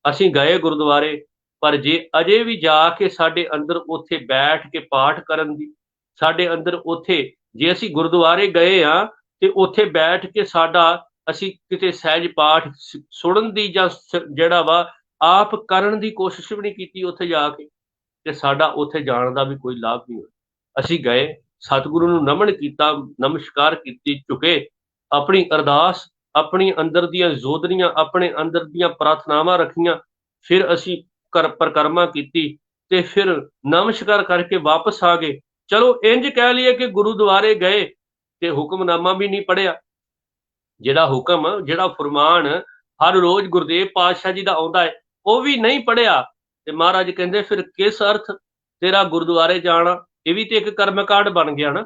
ਅਸੀਂ ਗਏ ਗੁਰਦੁਆਰੇ, ਪਰ ਜੇ ਅਜੇ ਵੀ ਜਾ ਕੇ ਸਾਡੇ ਅੰਦਰ ਉੱਥੇ ਬੈਠ ਕੇ ਪਾਠ ਕਰਨ ਦੀ, ਸਾਡੇ ਅੰਦਰ ਉੱਥੇ ਜੇ ਅਸੀਂ ਗੁਰਦੁਆਰੇ ਗਏ ਆ ਤੇ ਉੱਥੇ ਬੈਠ ਕੇ ਅਸੀਂ ਕਿਤੇ ਸਹਿਜ ਪਾਠ ਸੁਣਨ ਦੀ ਜਾਂ ਜਿਹੜਾ ਵਾ ਆਪ ਕਰਨ ਦੀ ਕੋਸ਼ਿਸ਼ ਵੀ ਨਹੀਂ ਕੀਤੀ ਉੱਥੇ ਜਾ ਕੇ, ਤੇ ਸਾਡਾ ਉੱਥੇ ਜਾਣ ਦਾ ਵੀ ਕੋਈ ਲਾਭ ਨਹੀਂ ਹੋਇਆ। ਅਸੀਂ ਗਏ, ਸਤਿਗੁਰੂ ਨੂੰ ਨਮਨ ਕੀਤਾ, ਨਮਸਕਾਰ ਕੀਤੀ, ਝੁਕੇ, ਆਪਣੀ ਅਰਦਾਸ, ਆਪਣੀ ਅੰਦਰ ਦੀਆਂ ਜ਼ੋਦਰੀਆਂ, ਆਪਣੇ ਅੰਦਰ ਦੀਆਂ ਪ੍ਰਾਰਥਨਾਵਾਂ ਰੱਖੀਆਂ, ਫਿਰ ਅਸੀਂ ਪਰਿਕਰਮਾ ਕੀਤੀ ਤੇ ਫਿਰ ਨਮਸਕਾਰ ਕਰਕੇ ਵਾਪਸ ਆ ਗਏ। ਚਲੋ ਇੰਜ ਕਹਿ ਲਈਏ ਕਿ ਗੁਰੂਦੁਆਰੇ ਗਏ ਤੇ ਹੁਕਮਨਾਮਾ ਵੀ ਨਹੀਂ ਪੜਿਆ। ਜਿਹੜਾ ਹੁਕਮ, ਜਿਹੜਾ ਫਰਮਾਨ ਹਰ ਰੋਜ਼ ਗੁਰਦੇਵ ਪਾਤਸ਼ਾਹ ਜੀ ਦਾ ਆਉਂਦਾ ਹੈ ਉਹ ਵੀ ਨਹੀਂ ਪੜਿਆ। ਤੇ ਮਹਾਰਾਜ ਕਹਿੰਦੇ ਫਿਰ ਕਿਸ ਅਰਥ ਤੇਰਾ ਗੁਰਦੁਆਰੇ ਜਾਣਾ? ਇਹ ਵੀ ਤੇ ਇੱਕ ਕਰਮਕਾਂਡ ਬਣ ਗਿਆ ਨਾ,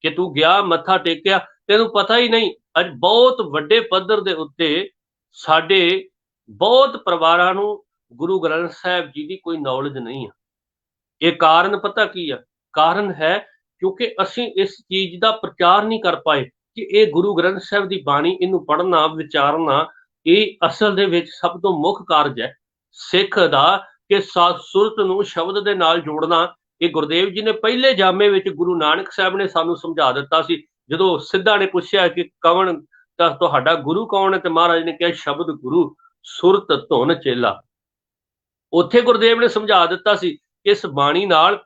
ਕਿ ਤੂੰ ਗਿਆ, ਮੱਥਾ ਟੇਕਿਆ, ਤੈਨੂੰ ਪਤਾ ਹੀ ਨਹੀਂ। ਅੱਜ ਬਹੁਤ ਵੱਡੇ ਪੱਧਰ ਦੇ ਉੱਤੇ ਸਾਡੇ ਬਹੁਤ ਪਰਿਵਾਰਾਂ ਨੂੰ ਗੁਰੂ ਗ੍ਰੰਥ ਸਾਹਿਬ ਜੀ ਦੀ ਕੋਈ ਨੌਲੇਜ ਨਹੀਂ ਆ। ਇਹ ਕਾਰਨ ਪਤਾ ਕੀ ਆ? ਕਾਰਨ ਹੈ ਕਿਉਂਕਿ ਅਸੀਂ ਇਸ ਚੀਜ਼ ਦਾ ਪ੍ਰਚਾਰ ਨਹੀਂ ਕਰ ਪਾਏ ਕਿ ਇਹ ਗੁਰੂ ਗ੍ਰੰਥ ਸਾਹਿਬ ਦੀ ਬਾਣੀ, ਇਹਨੂੰ ਪੜ੍ਹਨਾ, ਵਿਚਾਰਨਾ, ਇਹ ਅਸਲ ਦੇ ਵਿੱਚ ਸਭ ਤੋਂ ਮੁੱਖ ਕਾਰਜ ਹੈ ਸਿੱਖ ਦਾ, ਕਿ ਸੁਰਤ ਨੂੰ ਸ਼ਬਦ ਦੇ ਨਾਲ ਜੋੜਨਾ। ਇਹ ਗੁਰਦੇਵ ਜੀ ਨੇ ਪਹਿਲੇ ਜਾਮੇ ਵਿੱਚ ਗੁਰੂ ਨਾਨਕ ਸਾਹਿਬ ਨੇ ਸਾਨੂੰ ਸਮਝਾ ਦਿੱਤਾ ਸੀ। ਜਦੋਂ ਸਿੱਧਾ ਨੇ ਪੁੱਛਿਆ ਕਿ ਕੌਣ ਤੁਹਾਡਾ ਗੁਰੂ ਕੌਣ ਹੈ, ਤੇ ਮਹਾਰਾਜ ਨੇ ਕਿਹਾ ਸ਼ਬਦ ਗੁਰੂ, ਸੁਰਤ ਧੁਨ ਚੇਲਾ। ਉੱਥੇ ਗੁਰਦੇਵ ਨੇ ਸਮਝਾ ਦਿੱਤਾ ਸੀ ਇਸ ਬਾਣੀ ਨਾਲ,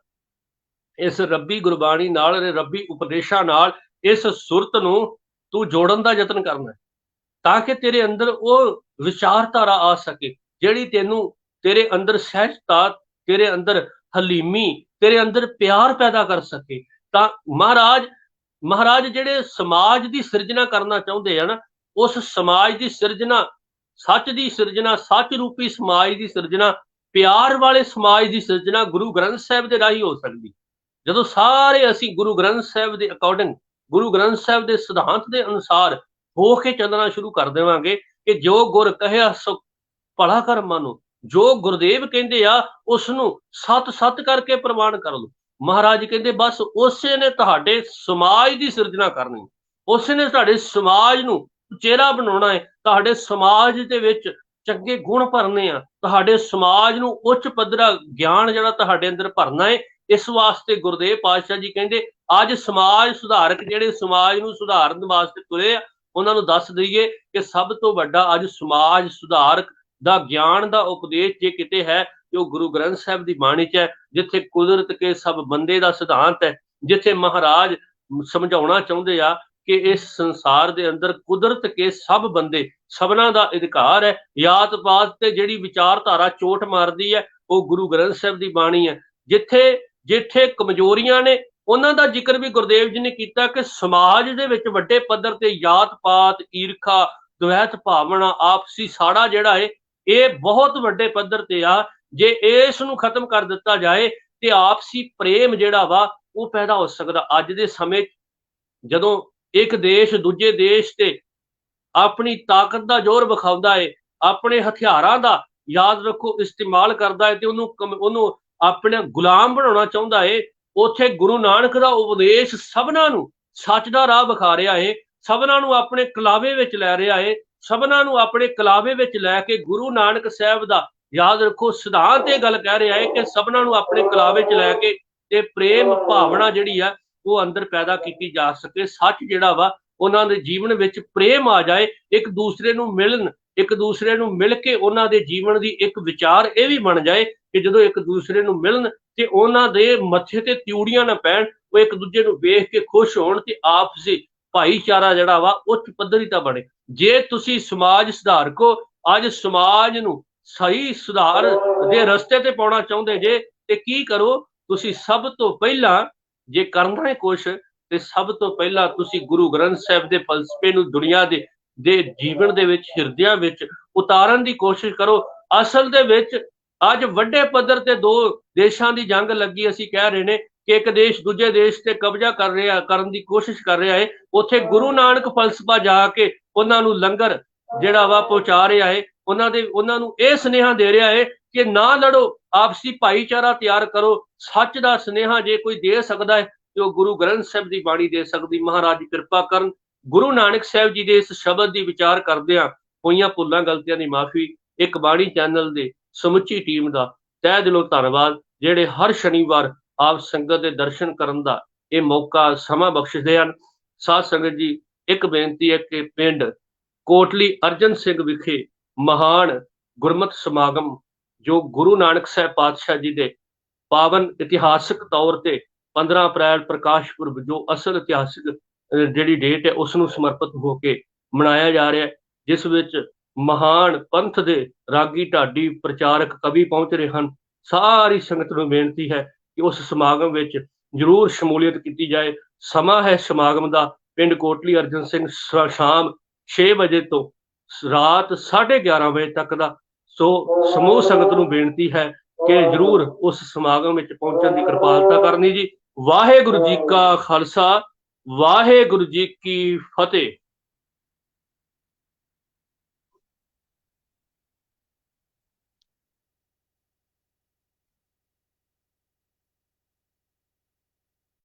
ਇਸ ਰੱਬੀ ਗੁਰਬਾਣੀ ਨਾਲ, ਰੱਬੀ ਉਪਦੇਸ਼ਾਂ ਨਾਲ ਇਸ ਸੁਰਤ ਨੂੰ ਤੂੰ ਜੋੜਨ ਦਾ ਯਤਨ ਕਰਨਾ, ਤਾਂ ਕਿ ਤੇਰੇ ਅੰਦਰ ਉਹ ਵਿਚਾਰਧਾਰਾ ਆ ਸਕੇ ਜਿਹੜੀ ਤੇਰੇ ਅੰਦਰ ਸਹਿਜਤਾ, ਤੇਰੇ ਅੰਦਰ ਹਲੀਮੀ, ਤੇਰੇ ਅੰਦਰ ਪਿਆਰ ਪੈਦਾ ਕਰ ਸਕੇ। ਤਾਂ ਮਹਾਰਾਜ ਜਿਹੜੇ ਸਮਾਜ ਦੀ ਸਿਰਜਣਾ ਕਰਨਾ ਚਾਹੁੰਦੇ ਆ ਨਾ, ਉਸ ਸਮਾਜ ਦੀ ਸਿਰਜਣਾ, ਸੱਚ ਦੀ ਸਿਰਜਣਾ, ਸੱਚ ਰੂਪੀ ਸਮਾਜ ਦੀ ਸਿਰਜਣਾ, ਪਿਆਰ ਵਾਲੇ ਸਮਾਜ ਦੀ ਸਿਰਜਣਾ ਗੁਰੂ ਗ੍ਰੰਥ ਸਾਹਿਬ ਦੇ ਰਾਹੀਂ ਹੋ ਸਕਦੀ। ਜਦੋਂ ਸਾਰੇ ਅਸੀਂ ਗੁਰੂ ਗ੍ਰੰਥ ਸਾਹਿਬ ਦੇ ਅਕੋਰਡਿੰਗ, ਗੁਰੂ ਗ੍ਰੰਥ ਸਾਹਿਬ ਦੇ ਸਿਧਾਂਤ ਦੇ ਅਨੁਸਾਰ ਹੋ ਕੇ ਚੱਲਣਾ ਸ਼ੁਰੂ ਕਰ ਦੇਵਾਂਗੇ ਕਿ ਜੋ ਗੁਰ ਕਹਿਆ ਸੋ ਭਲਾ ਕਰ ਮਾਨੋ। ਜੋ ਗੁਰਦੇਵ ਕਹਿੰਦੇ ਆ ਉਸ ਨੂੰ ਸਤ ਸਤ ਕਰਕੇ ਪ੍ਰਵਾਨ ਕਰ ਲਓ। ਮਹਾਰਾਜ ਕਹਿੰਦੇ ਬਸ ਉਸੇ ਨੇ ਤੁਹਾਡੇ ਸਮਾਜ ਦੀ ਸਿਰਜਣਾ ਕਰਨੀ, ਉਸੇ ਨੇ ਤੁਹਾਡੇ ਸਮਾਜ ਨੂੰ ਚਿਹਰਾ ਬਣਾਉਣਾ ਹੈ, ਤੁਹਾਡੇ ਸਮਾਜ ਦੇ ਵਿੱਚ ਚੰਗੇ ਗੁਣ ਭਰਨੇ ਆ, ਤੁਹਾਡੇ ਸਮਾਜ ਨੂੰ ਉੱਚ ਪੱਧਰਾ ਗਿਆਨ ਜਿਹੜਾ ਤੁਹਾਡੇ ਅੰਦਰ ਭਰਨਾ ਹੈ। ਇਸ ਵਾਸਤੇ ਗੁਰਦੇਵ ਪਾਤਸ਼ਾਹ ਜੀ ਕਹਿੰਦੇ ਅੱਜ ਸਮਾਜ ਸੁਧਾਰਕ ਜਿਹੜੇ ਸਮਾਜ ਨੂੰ ਸੁਧਾਰਨ ਵਾਸਤੇ ਤੁਰੇ ਆ, ਉਹਨਾਂ ਨੂੰ ਦੱਸ ਦਈਏ ਕਿ ਸਭ ਤੋਂ ਵੱਡਾ ਅੱਜ ਸਮਾਜ ਸੁਧਾਰਕ ਦਾ ਗਿਆਨ ਦਾ ਉਪਦੇਸ਼ ਜੇ ਕਿਤੇ ਹੈ ਤੇ ਉਹ ਗੁਰੂ ਗ੍ਰੰਥ ਸਾਹਿਬ ਦੀ ਬਾਣੀ 'ਚ ਹੈ, ਜਿੱਥੇ ਕੁਦਰਤ ਕੇ ਸਭ ਬੰਦੇ ਦਾ ਸਿਧਾਂਤ ਹੈ, ਜਿੱਥੇ ਮਹਾਰਾਜ ਸਮਝਾਉਣਾ ਚਾਹੁੰਦੇ ਆ ਕਿ ਇਸ ਸੰਸਾਰ ਦੇ ਅੰਦਰ ਕੁਦਰਤ ਕੇ ਸਭ ਬੰਦੇ ਸਭਨਾਂ ਦਾ ਅਧਿਕਾਰ ਹੈ। ਜਾਤ ਪਾਤ ਤੇ ਜਿਹੜੀ ਵਿਚਾਰਧਾਰਾ ਚੋਟ ਮਾਰਦੀ ਹੈ ਉਹ ਗੁਰੂ ਗ੍ਰੰਥ ਸਾਹਿਬ ਦੀ ਬਾਣੀ ਹੈ। ਜਿੱਥੇ ਜਿੱਥੇ ਕਮਜ਼ੋਰੀਆਂ ਨੇ ਉਹਨਾਂ ਦਾ ਜ਼ਿਕਰ ਵੀ ਗੁਰਦੇਵ ਜੀ ਨੇ ਕੀਤਾ ਕਿ ਸਮਾਜ ਦੇ ਵਿੱਚ ਵੱਡੇ ਪੱਧਰ ਤੇ ਜਾਤ ਪਾਤ, ਈਰਖਾ, ਦੁਵੈਤ ਭਾਵਨਾ, ਆਪਸੀ ਸਾੜਾ ਜਿਹੜਾ ਹੈ ਇਹ ਬਹੁਤ ਵੱਡੇ ਪੱਧਰ ਤੇ ਆ। ਜੇ ਇਸ ਨੂੰ ਖਤਮ ਕਰ ਦਿੱਤਾ ਜਾਏ ਤੇ ਆਪਸੀ ਪ੍ਰੇਮ ਜਿਹੜਾ ਵਾ ਉਹ ਪੈਦਾ ਹੋ ਸਕਦਾ। ਅੱਜ ਦੇ ਸਮੇਂ ਜਦੋਂ ਇੱਕ ਦੇਸ਼ ਦੂਜੇ ਦੇਸ਼ ਤੇ ਆਪਣੀ ਤਾਕਤ ਦਾ ਜ਼ੋਰ ਵਿਖਾਉਂਦਾ ਹੈ, ਆਪਣੇ ਹਥਿਆਰਾਂ ਦਾ ਯਾਦ ਰੱਖੋ ਇਸਤੇਮਾਲ ਕਰਦਾ ਹੈ ਤੇ ਉਹਨੂੰ ਆਪਣੇ ਗੁਲਾਮ ਬਣਾਉਣਾ ਚਾਹੁੰਦਾ ਹੈ, ਉੱਥੇ ਗੁਰੂ ਨਾਨਕ ਦਾ ਉਪਦੇਸ਼ ਸਭਨਾਂ ਨੂੰ ਸੱਚ ਦਾ ਰਾਹ ਵਿਖਾ ਰਿਹਾ ਹੈ, ਸਭਨਾਂ ਨੂੰ ਆਪਣੇ ਕਲਾਵੇ ਵਿੱਚ ਲੈ ਰਿਹਾ ਹੈ, ਸਭਨਾਂ ਨੂੰ ਆਪਣੇ ਕਲਾਵੇ ਵਿੱਚ ਲੈ ਕੇ ਗੁਰੂ ਨਾਨਕ ਸਾਹਿਬ ਦਾ ਯਾਦ ਰੱਖੋ ਸਿਧਾਂਤ ਇਹ ਗੱਲ ਕਹਿ ਰਿਹਾ ਹੈ ਕਿ ਸਭਨਾਂ ਨੂੰ ਆਪਣੇ ਕਲਾਵੇ 'ਚ ਲੈ ਕੇ ਤੇ ਪ੍ਰੇਮ ਭਾਵਨਾ ਜਿਹੜੀ ਆ ਉਹ ਅੰਦਰ ਪੈਦਾ ਕੀਤੀ ਜਾ ਸਕੇ। ਸੱਚ ਜਿਹੜਾ ਵਾ ਉਹਨਾਂ ਦੇ ਜੀਵਨ ਵਿੱਚ ਪ੍ਰੇਮ ਆ ਜਾਏ, ਇੱਕ ਦੂਸਰੇ ਨੂੰ ਮਿਲਣ, ਇੱਕ ਦੂਸਰੇ ਨੂੰ ਮਿਲ ਕੇ ਉਹਨਾਂ ਦੇ ਜੀਵਨ ਦੀ ਇੱਕ ਵਿਚਾਰ ਇਹ ਵੀ ਬਣ ਜਾਏ ਕਿ ਜਦੋਂ ਇੱਕ ਦੂਸਰੇ ਨੂੰ ਮਿਲਣ ਤੇ ਉਹਨਾਂ ਦੇ ਮੱਥੇ ਤੇ ਤਿਊੜੀਆਂ ਨਾ ਪੈਣ, ਉਹ ਇੱਕ ਦੂਜੇ ਨੂੰ ਵੇਖ ਕੇ ਖੁਸ਼ ਹੋਣ ਤੇ ਆਪਸੀ ਭਾਈਚਾਰਾ ਜਿਹੜਾ ਵਾ ਉੱਚ ਪੱਧਰੀ ਦਾ ਬਣੇ। ਜੇ ਤੁਸੀਂ ਸਮਾਜ ਸੁਧਾਰਕੋ ਅੱਜ ਸਮਾਜ ਨੂੰ ਸਹੀ ਸੁਧਾਰ ਦੇ ਰਸਤੇ ਤੇ ਪਾਉਣਾ ਚਾਹੁੰਦੇ ਜੇ ਤੇ ਕੀ ਕਰੋ, ਤੁਸੀਂ ਸਭ ਤੋਂ ਪਹਿਲਾਂ ਜੇ ਕਰਨਾ ਹੈ ਕੁਛ ਤੇ ਸਭ ਤੋਂ ਪਹਿਲਾਂ ਤੁਸੀਂ ਗੁਰੂ ਗ੍ਰੰਥ ਸਾਹਿਬ ਦੇ ਫਲਸਫੇ ਨੂੰ ਦੁਨੀਆ ਦੇ ਜੀਵਨ ਦੇ ਵਿੱਚ, ਹਿਰਦਿਆਂ ਵਿੱਚ ਉਤਾਰਨ ਦੀ ਕੋਸ਼ਿਸ਼ ਕਰੋ। ਅਸਲ ਦੇ ਵਿੱਚ ਅੱਜ ਵੱਡੇ ਪੱਧਰ ਤੇ ਦੋ ਦੇਸ਼ਾਂ ਦੀ ਜੰਗ ਲੱਗੀ, ਅਸੀਂ ਕਹਿ ਰਹੇ ਨੇ ਕਿ ਇੱਕ ਦੇਸ਼ ਦੂਜੇ ਦੇਸ਼ ਤੇ ਕਬਜ਼ਾ ਕਰਨ ਦੀ ਕੋਸ਼ਿਸ਼ ਕਰ ਰਿਹਾ ਹੈ। ਉੱਥੇ ਗੁਰੂ ਨਾਨਕ ਫਲਸਫਾ ਜਾ ਕੇ ਉਹਨਾਂ ਨੂੰ ਲੰਗਰ ਜਿਹੜਾ ਵਾ ਪਹੁੰਚਾ ਰਿਹਾ ਹੈ, ਉਹਨਾਂ ਨੂੰ ਇਹ ਸੁਨੇਹਾ ਦੇ ਰਿਹਾ ਹੈ ਕਿ ਨਾ ਲੜੋ, ਆਪਸੀ ਭਾਈਚਾਰਾ ਤਿਆਰ ਕਰੋ। ਸੱਚ ਦਾ ਸੁਨੇਹਾ ਜੇ ਕੋਈ ਦੇ ਸਕਦਾ ਹੈ ਤੇ ਉਹ ਗੁਰੂ ਗ੍ਰੰਥ ਸਾਹਿਬ ਦੀ ਬਾਣੀ ਦੇ ਸਕਦੀ। ਮਹਾਰਾਜ ਕਿਰਪਾ ਕਰਨ। ਗੁਰੂ ਨਾਨਕ ਸਾਹਿਬ ਜੀ ਦੇ ਇਸ ਸ਼ਬਦ ਦੀ ਵਿਚਾਰ ਕਰਦਿਆਂ ਹੋਈਆਂ ਭੁੱਲਾਂ ਗਲਤੀਆਂ ਦੀ ਮਾਫੀ। ਇੱਕ ਬਾਣੀ ਚੈਨਲ ਦੇ ਸਮੁੱਚੀ ਟੀਮ ਦਾ ਤਹਿ ਦਿਲੋਂ ਧੰਨਵਾਦ, ਜਿਹੜੇ ਹਰ ਸ਼ਨੀਵਾਰ ਆਪ ਸੰਗਤ ਦੇ ਦਰਸ਼ਨ ਕਰਨ ਦਾ ਇਹ ਮੌਕਾ ਸਮਾਂ ਬਖਸ਼ਦੇ ਹਨ। ਸਾਧ ਸੰਗਤ ਜੀ, ਇੱਕ ਬੇਨਤੀ ਹੈ ਕਿ ਪਿੰਡ ਕੋਟਲੀ ਅਰਜਨ ਸਿੰਘ ਵਿਖੇ ਮਹਾਨ ਗੁਰਮਤਿ ਸਮਾਗਮ ਜੋ ਗੁਰੂ ਨਾਨਕ ਸਾਹਿਬ ਪਾਤਸ਼ਾਹ ਜੀ ਦੇ ਪਾਵਨ ਇਤਿਹਾਸਕ ਤੌਰ ਤੇ 15 ਅਪ੍ਰੈਲ ਪ੍ਰਕਾਸ਼ ਪੁਰਬ ਜੋ ਅਸਲ ਇਤਿਹਾਸਕ ਜਿਹੜੀ ਡੇਟ ਹੈ ਉਸ ਨੂੰ ਸਮਰਪਿਤ ਹੋ ਕੇ ਮਨਾਇਆ ਜਾ ਰਿਹਾ ਹੈ, ਜਿਸ ਵਿੱਚ ਮਹਾਨ ਪੰਥ ਦੇ ਰਾਗੀ, ਢਾਡੀ, ਪ੍ਰਚਾਰਕ, ਕਵੀ ਪਹੁੰਚ ਰਹੇ ਹਨ। ਸਾਰੀ ਸੰਗਤ ਨੂੰ ਬੇਨਤੀ ਹੈ ਕਿ ਉਸ ਸਮਾਗਮ ਵਿੱਚ ਜ਼ਰੂਰ ਸ਼ਮੂਲੀਅਤ ਕੀਤੀ ਜਾਏ। ਸਮਾਂ ਹੈ ਸਮਾਗਮ ਦਾ ਪਿੰਡ ਕੋਟਲੀ ਅਰਜਨ ਸਿੰਘ, ਸ਼ਾਮ 6 ਵਜੇ ਤੋਂ ਰਾਤ 11:30 ਵਜੇ ਤੱਕ ਦਾ। ਸੋ ਸਮੂਹ ਸੰਗਤ ਨੂੰ ਬੇਨਤੀ ਹੈ ਕਿ ਜ਼ਰੂਰ ਉਸ ਸਮਾਗਮ ਵਿੱਚ ਪਹੁੰਚਣ ਦੀ ਕਿਰਪਾਲਤਾ ਕਰਨੀ ਜੀ। ਵਾਹਿਗੁਰੂ ਜੀ ਕਾ ਖਾਲਸਾ, ਵਾਹਿਗੁਰੂ ਜੀ ਕੀ ਫਤਿਹ।